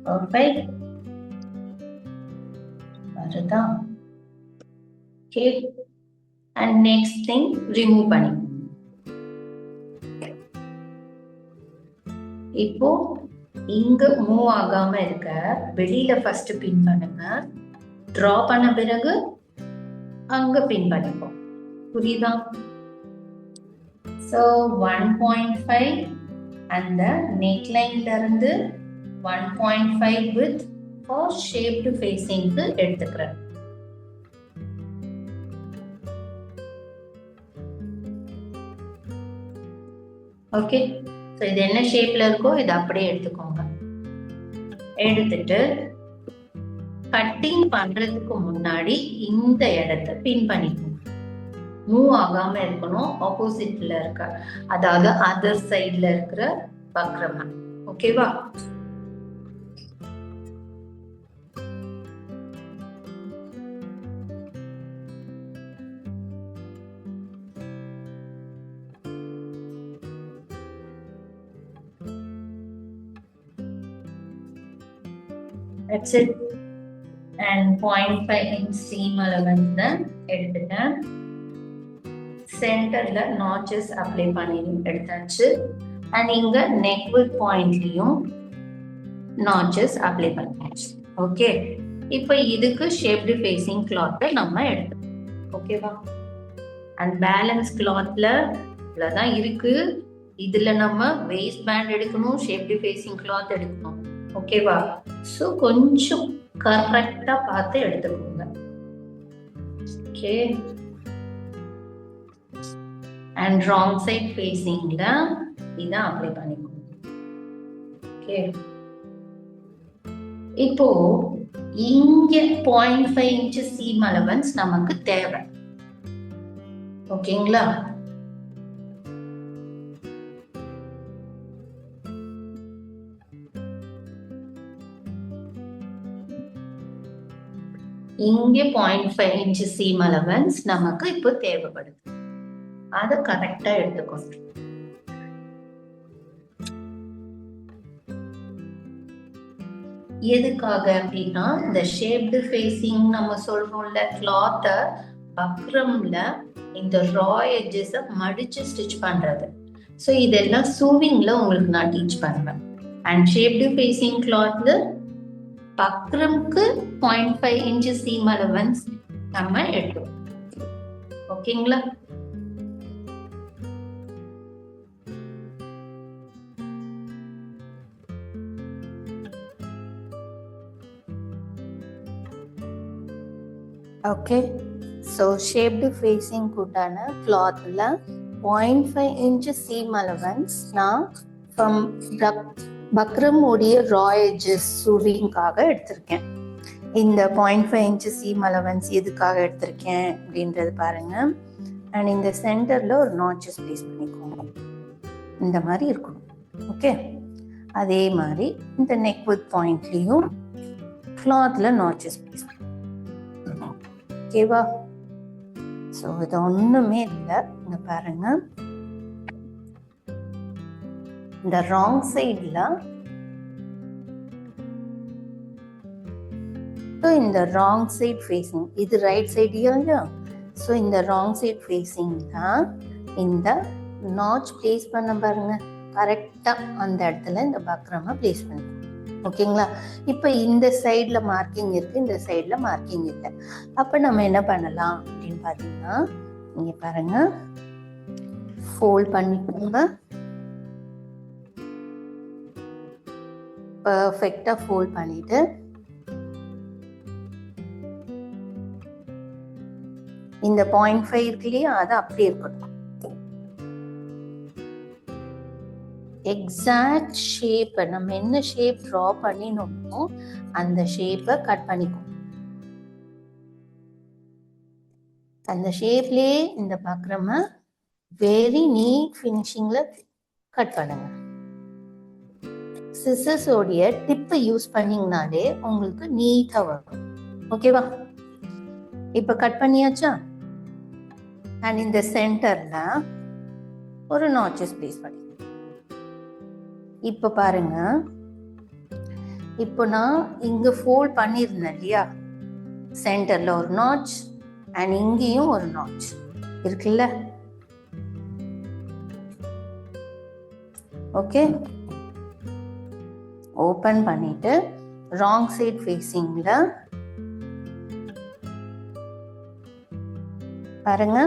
[SPEAKER 1] Perfect. வருதா? Okay. And next thing, remove பண்ணி. இப்போ இங்க மூவ் ஆகாம இருக்க வெளியில ஃபர்ஸ்ட் பின் பண்ணுங்க. டிரா பண்ண பிறகு அங்க பின் பண்ணிப்போம். புரியுதா? So 1.5 அந்த நெக்லைன்ல இருந்து 1.5 with for shaped facing க்கு எடுத்துக்கிறேன். ஓகே. ஸோ இது என்ன ஷேப்ல இருக்கோ இது அப்படியே எடுத்துக்கோங்க. எடுத்துட்டு கட்டிங் பண்றதுக்கு முன்னாடி இந்த இடத்தை பின் பண்ணிக்கணும். மூவ் ஆகாம இருக்கணும். ஆப்போசிட்ல இருக்க, அதாவது அதர் சைட்ல இருக்கிற பக்ரமா. ஓகேவா? That's it. And 0.5 inch seam allowance தான் எடுத்துட்டேன். சென்டர்ல நாச்சஸ் அப்ளை பண்ணி எடுத்தாச்சு. அண்ட் இங்க நெக் வித் பாயிண்ட்லயும் நாச்சஸ் அப்ளை பண்ணியாச்சு. ஓகே. இப்போ இதுக்கு ஷேப்டு ஃபேசிங் கிளாத்தை நம்ம எடுத்துக்கணும். ஓகேவா? அண்ட் பேலன்ஸ் கிளாத்ல இவ்வளவுதான் இருக்கு. இதுல நம்ம வேஸ்ட் பேண்ட் எடுக்கணும், ஷேப்டு ஃபேசிங் கிளாத் எடுக்கணும். ஓகேவா? ஸோ கொஞ்சம் கரெக்டா பார்த்து எடுத்துக்கோங்க. ஓகே. அண்ட் ராங் சைட் ஃபேசிங்ல இதை அப்ளை பண்ணிக்கோங்க. ஓகே. இப்போ இங்க 0.5 inch சீம் அலவன்ஸ் நமக்கு தேவை. ஓகேங்களா? இங்க 0.5 inch சீம் அலவன்ஸ் நமக்கு இப்போ தேவைப்படுது. அதை கரெக்டா எடுத்துக்கணும். எதுக்காக அப்படின்னா இந்த ஷேப்டு ஃபேசிங் நம்ம சொல்றோம்ல, கிளாத்த பக்ரம்ல இந்த ரா எட்ஜஸ் மடிச்சு ஸ்டிச் பண்றது. ஸோ இதெல்லாம் சூவிங்ல உங்களுக்கு நான் டீச் பண்ணுவேன். அண்ட் ஷேப்டு ஃபேசிங் கிளாத்ல பக்ரம்க்கு 0.5 inch சீம் அலவன்ஸ் நம்ம எடுத்தோம். ஓகேங்களா? ஓகே. ஸோ ஷேப்டு ஃபேசிங் கூட்டான கிளாத்ல 0.5 inch சீம் அலவன்ஸ் நான் ஃப்ரம் பக்ரம் உடைய ரா எட்ஜஸ் சூவிங்காக எடுத்திருக்கேன். இந்த 0.5 inch சீம் அலவன்ஸ் எதுக்காக எடுத்திருக்கேன் அப்படின்றது பாருங்க. அண்ட் இந்த சென்டர்ல ஒரு நாச்சஸ் பிளேஸ் பண்ணிக்கோங்க. இந்த மாதிரி இருக்கணும். ஓகே. அதே மாதிரி இந்த நெக் வித் பாயிண்ட்லயும் கிளாத்ல நாச்சஸ் பிளேஸ் பண்ணிக்கோங்க. ஓகேவா? ஸோ இது ஒண்ணுமே இல்லை. இங்க பாருங்க, இந்த ராங் சைட்ல இந்த ராங் சைட் ஃபேசிங், இது ரைட் சைடு இல்லையா? ஸோ இந்த ராங் சைட் ஃபேசிங்ல இந்த நாச் பிளேஸ் பண்ண பாருங்க. கரெக்டா அந்த இடத்துல இந்த பக்ரமா பிளேஸ் பண்ணுங்க. ஓகேங்களா? இப்போ இந்த சைட்ல மார்க்கிங் இருக்கு, இந்த சைட்ல மார்க்கிங் இல்லை. அப்ப நம்ம என்ன பண்ணலாம் அப்படின்னு பாத்தீங்கன்னா, இங்க பாருங்க, ஃபோல்ட் பண்ணிக்கோங்க. பர்ஃபெக்டா ஃபோல்ட் பண்ணிட்டு இந்த 0.5 இருக்கு இல்லையா, அது அப்படியே இருக்கட்டும். எக்ஸாக்ட் ஷேப், நம்ம என்ன ஷேப் ட்ரா பண்ணினோமோ அந்த ஷேப்பை கட் பண்ணிக்கோங்க. அந்த ஷேப்லயே இந்த பக்கரம வெரி நீட் ஃபினிஷிங்ல கட் பண்ணுங்க. சிசர்ஸோடைய டிப்பை யூஸ் பண்ணீங்கனாலே உங்களுக்கு நீட்டா வரும். ஓகேவா? இப்ப கட் பண்ணியாச்சா? அண்ட் இந்த சென்டர்ல ஒரு நாட்சஸ் பிளேஸ் பண்ணி, இப்ப பாருங்க, இப்போ நான் இங்க ஃபோல்ட் பண்ணிருந்தேன் இல்லையா, சென்டர்ல ஒரு நாட்ச் அண்ட் இங்கேயும் ஒரு நாட்ச் இருக்குல்ல. ஓகே, ஓபன் பண்ணிட்டு ராங் சைட் ஃபேஸிங்ல பாருங்க,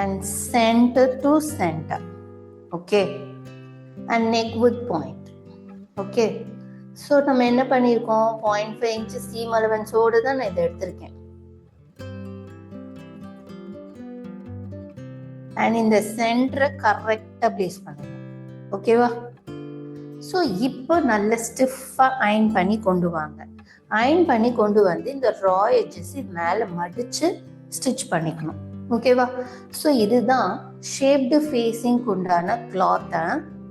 [SPEAKER 1] and centre to centre. Okay, and neck with point. Okay, so நம்ம என்ன பண்ணியிருக்கோம், 0.5 inches சீம் அலவன்ஸோடு தான் நான் இதை எடுத்திருக்கேன். அண்ட் இந்த சென்டரை கரெக்டா பிளேஸ் பண்ணுங்க. ஓகேவா? ஸோ இப்போ நல்ல ஸ்டிஃபா அயன் பண்ணி கொண்டு வாங்க. அயன் பண்ணி கொண்டு வந்து இந்த ரா எட்ஜஸ் இது மேல மடிச்சு ஸ்டிச் பண்ணிக்கணும். ஓகேவா? ஸோ இதுதான் ஷேப்டு ஃபேஸிங் உண்டான கிளாத்தை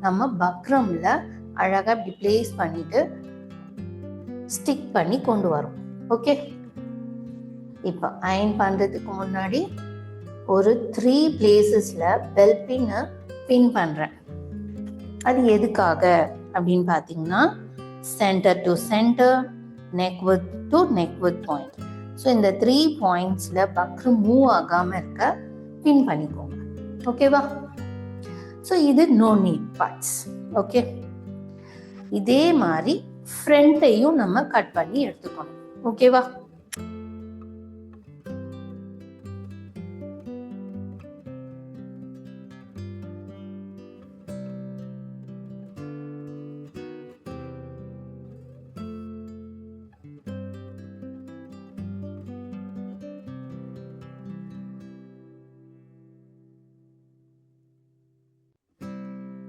[SPEAKER 1] நம்ம பக்ரம்ல அழகா இப்படி பிளேஸ் பண்ணிட்டு ஸ்டிக் பண்ணி கொண்டு வரோம். ஓகே, இப்போ அயன் பண்றதுக்கு முன்னாடி ஒரு 3 பிளேசஸ்ல பெல் பின்னை பின் பண்றேன். அது எதுக்காக அப்படின்னு பாத்தீங்கன்னா, centre to centre, neck with to neck with point. So இந்த 3 பாயிண்ட்ஸ்ல பக்கம் மூவ் ஆகாம இருக்க பின் பண்ணிக்கோங்க. ஓகேவா? ஸோ இது நோ நீட் பார்ட்ஸ். ஓகே, இதே மாதிரி ஃப்ரண்ட்டையும் நம்ம கட் பண்ணி எடுத்துக்கணும். ஓகேவா?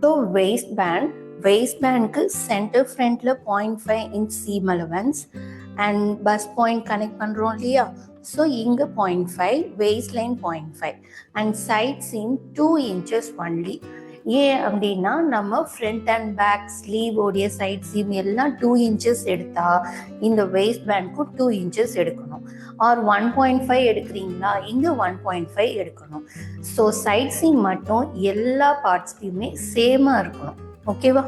[SPEAKER 1] ஸோ waist bandக்கு சென்டர் ஃப்ரண்ட்ல 0.5 inch seam allowance and bust point connect பண்றோம் இல்லையா. ஸோ இங்க 0.5, waist line 0.5 and side seam 2 inches only. ஏன் அப்படின்னா நம்ம ஃப்ரண்ட் அண்ட் பேக் ஸ்லீவ் உடைய சைட் சீம் எல்லாம் 2 inches எடுத்தா இந்த waist bandக்கும் 2 inches எடுக்கணும். ஆர் 1.5 எடுக்கிறீங்களா, இங்க 1.5 எடுக்கணும். ஸோ சைட் சீம் மட்டும் எல்லா பார்ட்ஸ்லயுமே சேமா இருக்கணும். ஓகேவா?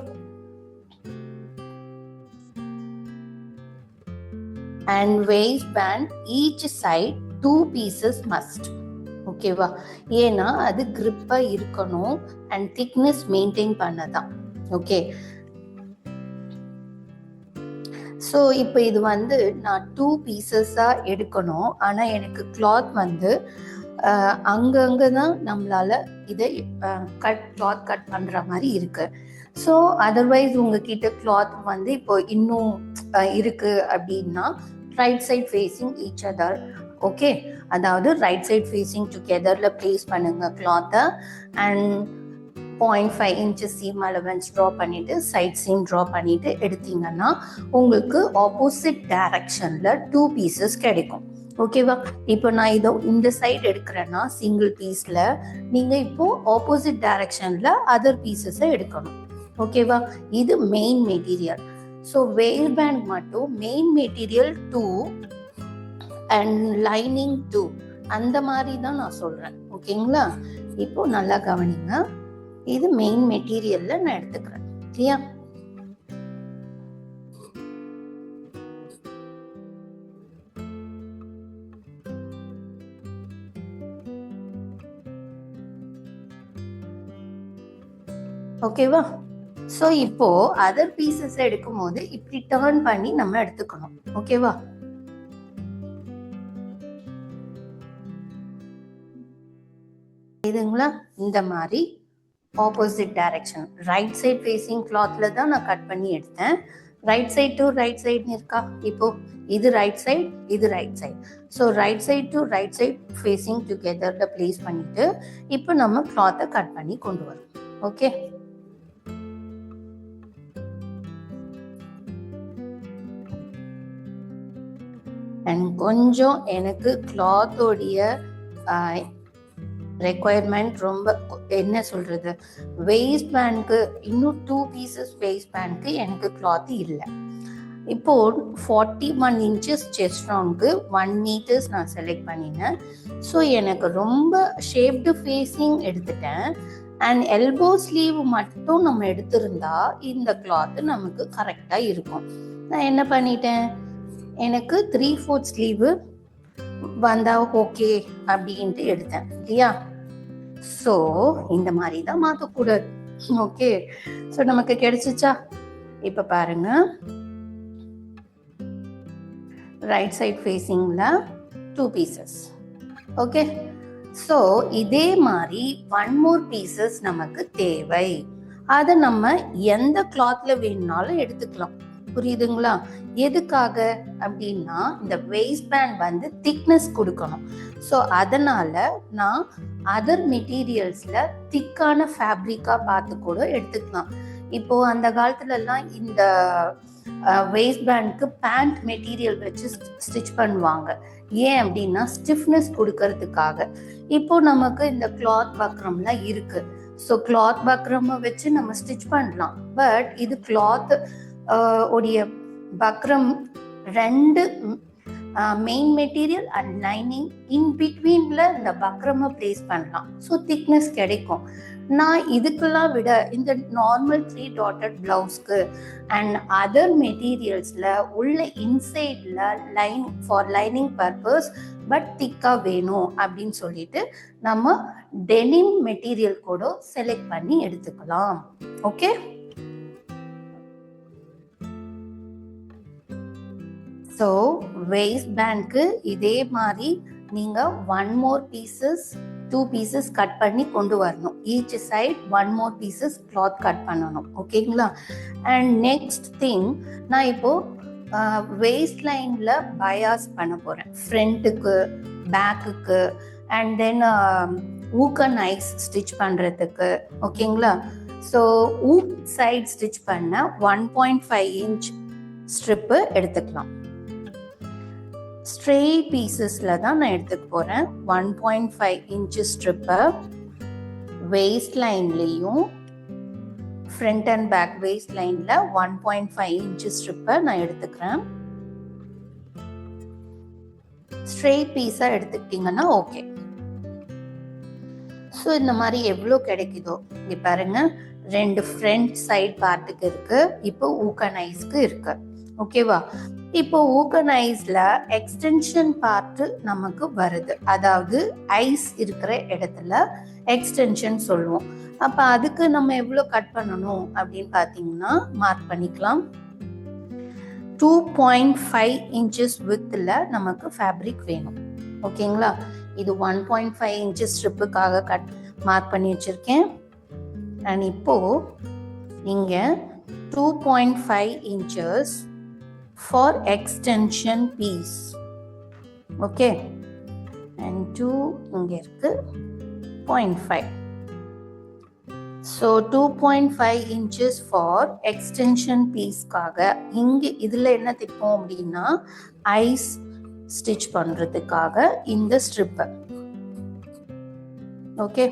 [SPEAKER 1] And waist band each side 2 pieces must. ஓகேவா? ஏன்னா அது கிரிப்பா இருக்கணும் அண்ட் திக்னஸ் மெயின்டைன் பண்ணதான். ஓகே, ஸோ இப்போ இது வந்து நான் 2 பீசஸா எடுக்கணும். ஆனா எனக்கு கிளாத் வந்து அங்கங்க தான் நம்மளால இதை கிளாத் கட் பண்ற மாதிரி இருக்கு. ஸோ அதர்வைஸ் உங்ககிட்ட கிளாத் வந்து இப்போ இன்னும் இருக்கு அப்படின்னா right side facing each other. Okay, அதாவது ரைட் சைட் ஃபேஸிங் டுகெதர்ல பிளேஸ் பண்ணுங்க கிளாத்தை and 0.5 inches seam allowance draw பண்ணிட்டு சைட் சீம் ட்ரா பண்ணிட்டு எடுத்தீங்கன்னா உங்களுக்கு ஆப்போசிட் டைரக்ஷன்ல 2 பீசஸ் கிடைக்கும். ஓகேவா? இப்போ நான் இதோ இந்த சைடு எடுக்கிறேன்னா சிங்கிள் பீஸ்ல, நீங்க இப்போ ஆப்போசிட் டைரக்ஷன்ல அதர் பீசஸை எடுக்கணும். ஓகேவா? இது main material. So waist band மட்டும் மெயின் மெட்டீரியல் 2 அண்ட் லைனிங் 2 அந்த மாதிரி தான் நான் சொல்றேன். ஓகேங்களா? இப்போ நல்லா கவனிங்க, இது மெயின் மெட்டீரியல்ல நான் எடுத்துக்கிறேன். சரியா? ஓகேவா? ஸோ இப்போ அதர் பீசஸ் எடுக்கும் போது இப்படி டர்ன் பண்ணி நம்ம எடுத்துக்கணும். ஓகேவா? தெரியுதுங்களா? இந்த மாதிரி opposite direction right side facing கிளாத்ல தான் நான் கட் பண்ணி எடுத்தேன். ரைட் சைட் டு ரைட் சைட்னு இருக்கா? இப்போ இது ரைட் சைட், இது right side. So right side to right side facing டுகெதர்ல பிளேஸ் பண்ணிட்டு இப்போ நம்ம கிளாத்தை கட் பண்ணி கொண்டு வரோம். ஓகே, அண்ட் கொஞ்சம் எனக்கு கிளாத்தோடைய ரெக்குயர்மெண்ட் ரொம்ப என்ன சொல்றது, வேஸ்ட் பேண்ட்க்கு இன்னும் 2 பீசஸ் வேஸ்ட் பேண்ட்க்கு எனக்கு கிளாத் இல்லை. இப்போ 41 inches செஸ்ட் ரவுண்டுக்கு 1 meters நான் செலக்ட் பண்ணினேன். ஸோ எனக்கு ரொம்ப ஷேப்டு ஃபேஸிங் எடுத்துட்டேன். அண்ட் எல்போ ஸ்லீவ் மட்டும் நம்ம எடுத்திருந்தா இந்த கிளாத் நமக்கு கரெக்டாக இருக்கும். நான் என்ன பண்ணிட்டேன், எனக்கு 3/4 ஸ்லீவு வந்தா ஓகே அப்படின்ட்டு எடுத்தேன் இல்லையா? ஸோ இந்த மாதிரி தான் மாற்றக்கூடாது. ஓகே, ஸோ நமக்கு கிடைச்சிச்சா? இப்போ பாருங்க, ரைட் சைட் ஃபேஸிங்ல 2 pieces. ஓகே, ஸோ இதே மாதிரி 1 more pieces நமக்கு தேவை. அதை நம்ம எந்த கிளாத்ல வேணும்னாலும் எடுத்துக்கலாம். புரியுதுங்களா? எதுக்காக அப்படின்னா இந்த வேஸ்ட் பேண்ட் வந்து திக்னஸ் கொடுக்கணும். ஸோ அதனால நான் அதர் மெட்டீரியல்ஸ்ல திக்கான ஃபேப்ரிக்கா பார்த்து கூட எடுத்துக்கலாம். இப்போ அந்த காலத்துல எல்லாம் இந்த வேஸ்ட் பேண்ட்க்கு பேண்ட் மெட்டீரியல் வச்சு ஸ்டிச் பண்ணுவாங்க. ஏன் அப்படின்னா ஸ்டிஃப்னஸ் கொடுக்கறதுக்காக. இப்போ நமக்கு இந்த கிளாத் பக்ரம்லாம் இருக்கு. ஸோ கிளாத் பக்ரம் வச்சு நம்ம ஸ்டிச் பண்ணலாம். பட் இது கிளாத் உடைய buckram 2 main material and lining in பிட்வீன்ல இந்த பக்ரமை பிளேஸ் பண்ணலாம். ஸோ திக்னஸ் கிடைக்கும். நான் இதுக்கெல்லாம் விட இந்த நார்மல் 3 dotted பிளவுஸ்க்கு அண்ட் அதர் மெட்டீரியல்ஸ்ல உள்ள இன்சைட்ல line for lining purpose but திக்கா வேணும் அப்படின்னு சொல்லிட்டு நம்ம டெனிம் மெட்டீரியல் கூட செலக்ட் பண்ணி எடுத்துக்கலாம். ஓகே, ஸோ வேஸ்ட் பேண்ட்க்கு இதே மாதிரி நீங்க 1 more pieces 2 pieces கட் பண்ணி கொண்டு வரணும். Each side 1 more pieces cloth cut பண்ணணும். ஓகேங்களா? அண்ட் நெக்ஸ்ட் திங், நான் இப்போ வேஸ்ட் லைன்ல பயாஸ் பண்ண போறேன். ஃப்ரண்ட்டுக்கு, பேக்குக்கு and then hook and eyes stitch பண்றதுக்கு. ஓகேங்களா? ஸோ ஊக் சைட் ஸ்டிச் பண்ண 1.5 inch ஸ்ட்ரிப்பு எடுத்துக்கலாம். ஸ்ட்ரெயிட் பீசஸ்ல தான் நான் எடுத்துக்க போறேன். 1.5 inch ஸ்ட்ரிப்பை வேஸ்ட் லைன்லயும் ஃப்ரண்ட் அண்ட் பேக் வேஸ்ட் லைன்ல 1.5 inch ஸ்ட்ரிப்பை நான் எடுத்துக்கிறேன். ஸ்ட்ரெயிட் பீஸா எடுத்துக்கிட்டீங்கன்னா ஓகே. ஸோ இந்த மாதிரி எவ்வளோ கிடைக்குதோ இங்க பாருங்க, 2 ஃப்ரண்ட் சைட் பார்ட்டுக்கு இருக்கு, இப்போ ஊக்கனைஸ்க்கு இருக்கு. ஓகேவா? இப்போ ஊக்கனைஸ்ல எக்ஸ்டென்ஷன் பார்ட் நமக்கு வருது. அதாவது ஐஸ் இருக்கிற இடத்துல எக்ஸ்டென்ஷன் சொல்லுவோம். அப்ப அதுக்கு நம்ம எவ்வளவு கட் பண்ணணும் அப்படின்னு பாத்தீங்கன்னா மார்க் பண்ணிக்கலாம். 2.5 inches வித்ல நமக்கு ஃபேப்ரிக் வேணும். ஓகேங்களா? இது 1.5 inches ஸ்ட்ரிப்புக்காக கட் மார்க் பண்ணி வச்சிருக்கேன். அண்ட் இப்போ நீங்க 2.5 inches for extension piece. Okay, and 2 இங்க இருக்கு 0.5. So 2.5 inches for extension piece காக இங்க இதுல என்ன திப்போம் அப்படின்னா ஐஸ் ஸ்டிச் பண்றதுக்காக இந்த ஸ்ட்ரிப். ஓகே,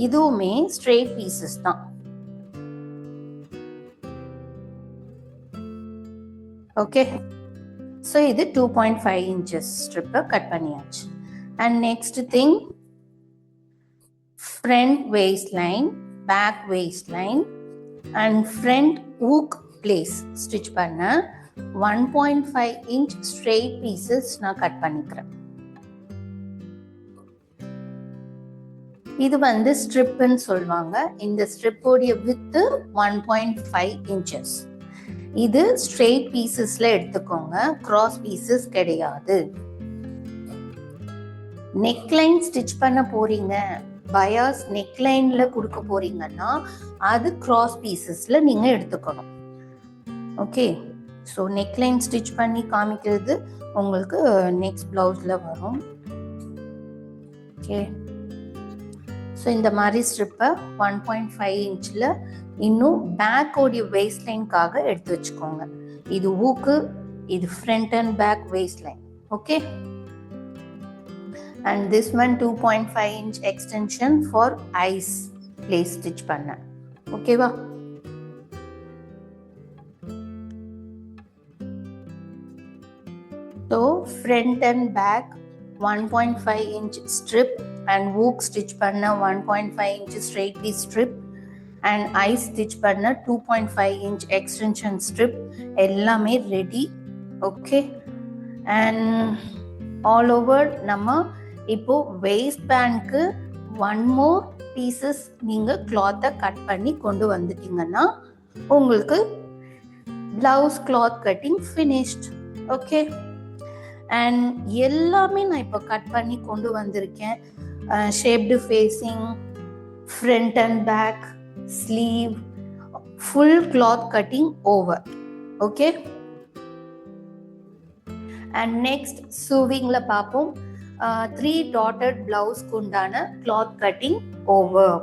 [SPEAKER 1] இதுவுமே ஸ்ட்ரெயிட் பீசஸ் தான். ஓகே, ஸோ இது 2.5 inches ஸ்ட்ரிப்பை கட் பண்ணியாச்சு. And next thing, front waist line, back waist line and front hook place stitch பண்ண 1.5 inch ஸ்ட்ரெயிட் பீசஸ் நான் கட் பண்ணிக்கிறேன். இது வந்து ஸ்ட்ரிப்னு சொல்லுவாங்க. இந்த ஸ்ட்ரிப்போடைய வித்து 1.5 inches. இது ஸ்ட்ரெயிட் பீசஸ்ல எடுத்துக்கோங்க, கிராஸ் பீசஸ் கிடையாது. நெக்லைன் ஸ்டிச் பண்ண போறீங்க பயாஸ் நெக்லைனில் கொடுக்க போறீங்கன்னா அது கிராஸ் பீசஸில் நீங்கள் எடுத்துக்கணும். ஓகே, ஸோ நெக்லைன் ஸ்டிச் பண்ணி காமிக்கிறது உங்களுக்கு நெக்ஸ்ட் ப்ளவுஸில் வரும். ஓகே, ஸோ இந்த மாதிரி ஸ்ட்ரிப்பை 1.5 இன்ச்சில் இன்னும் பேக்கோடைய வேஸ்ட் லைனுக்காக எடுத்து வச்சுக்கோங்க. இது ஊக்கு, இது front and back waist line. Okay, and this one 2.5 inch extension for eyes lace stitch பண்ண. ஓகேவா? So front and back 1.5 inch strip and hook stitch பண்ண 1.5 inch straight piece strip and eye stitch பண்ண 2.5 inch extension strip எல்லாமே ready. Okay, and all over நம்ம இப்போ வேஸ்ட் பேண்ட்க்கு 1 more பீசஸ் நீங்கள் கிளாத்தை கட் பண்ணி கொண்டு வந்துட்டீங்கன்னா உங்களுக்கு blouse cloth cutting finished. Okay, and எல்லாமே நான் இப்போ கட் பண்ணி கொண்டு வந்திருக்கேன். Shaped facing, front and back, sleeve, full cloth cutting over. Okay, and next சூவிங்கில் பார்ப்போம். 3 டாட்டட் பிளவுஸ்க்கு உண்டான கிளாத் கட்டிங் ஓவர்.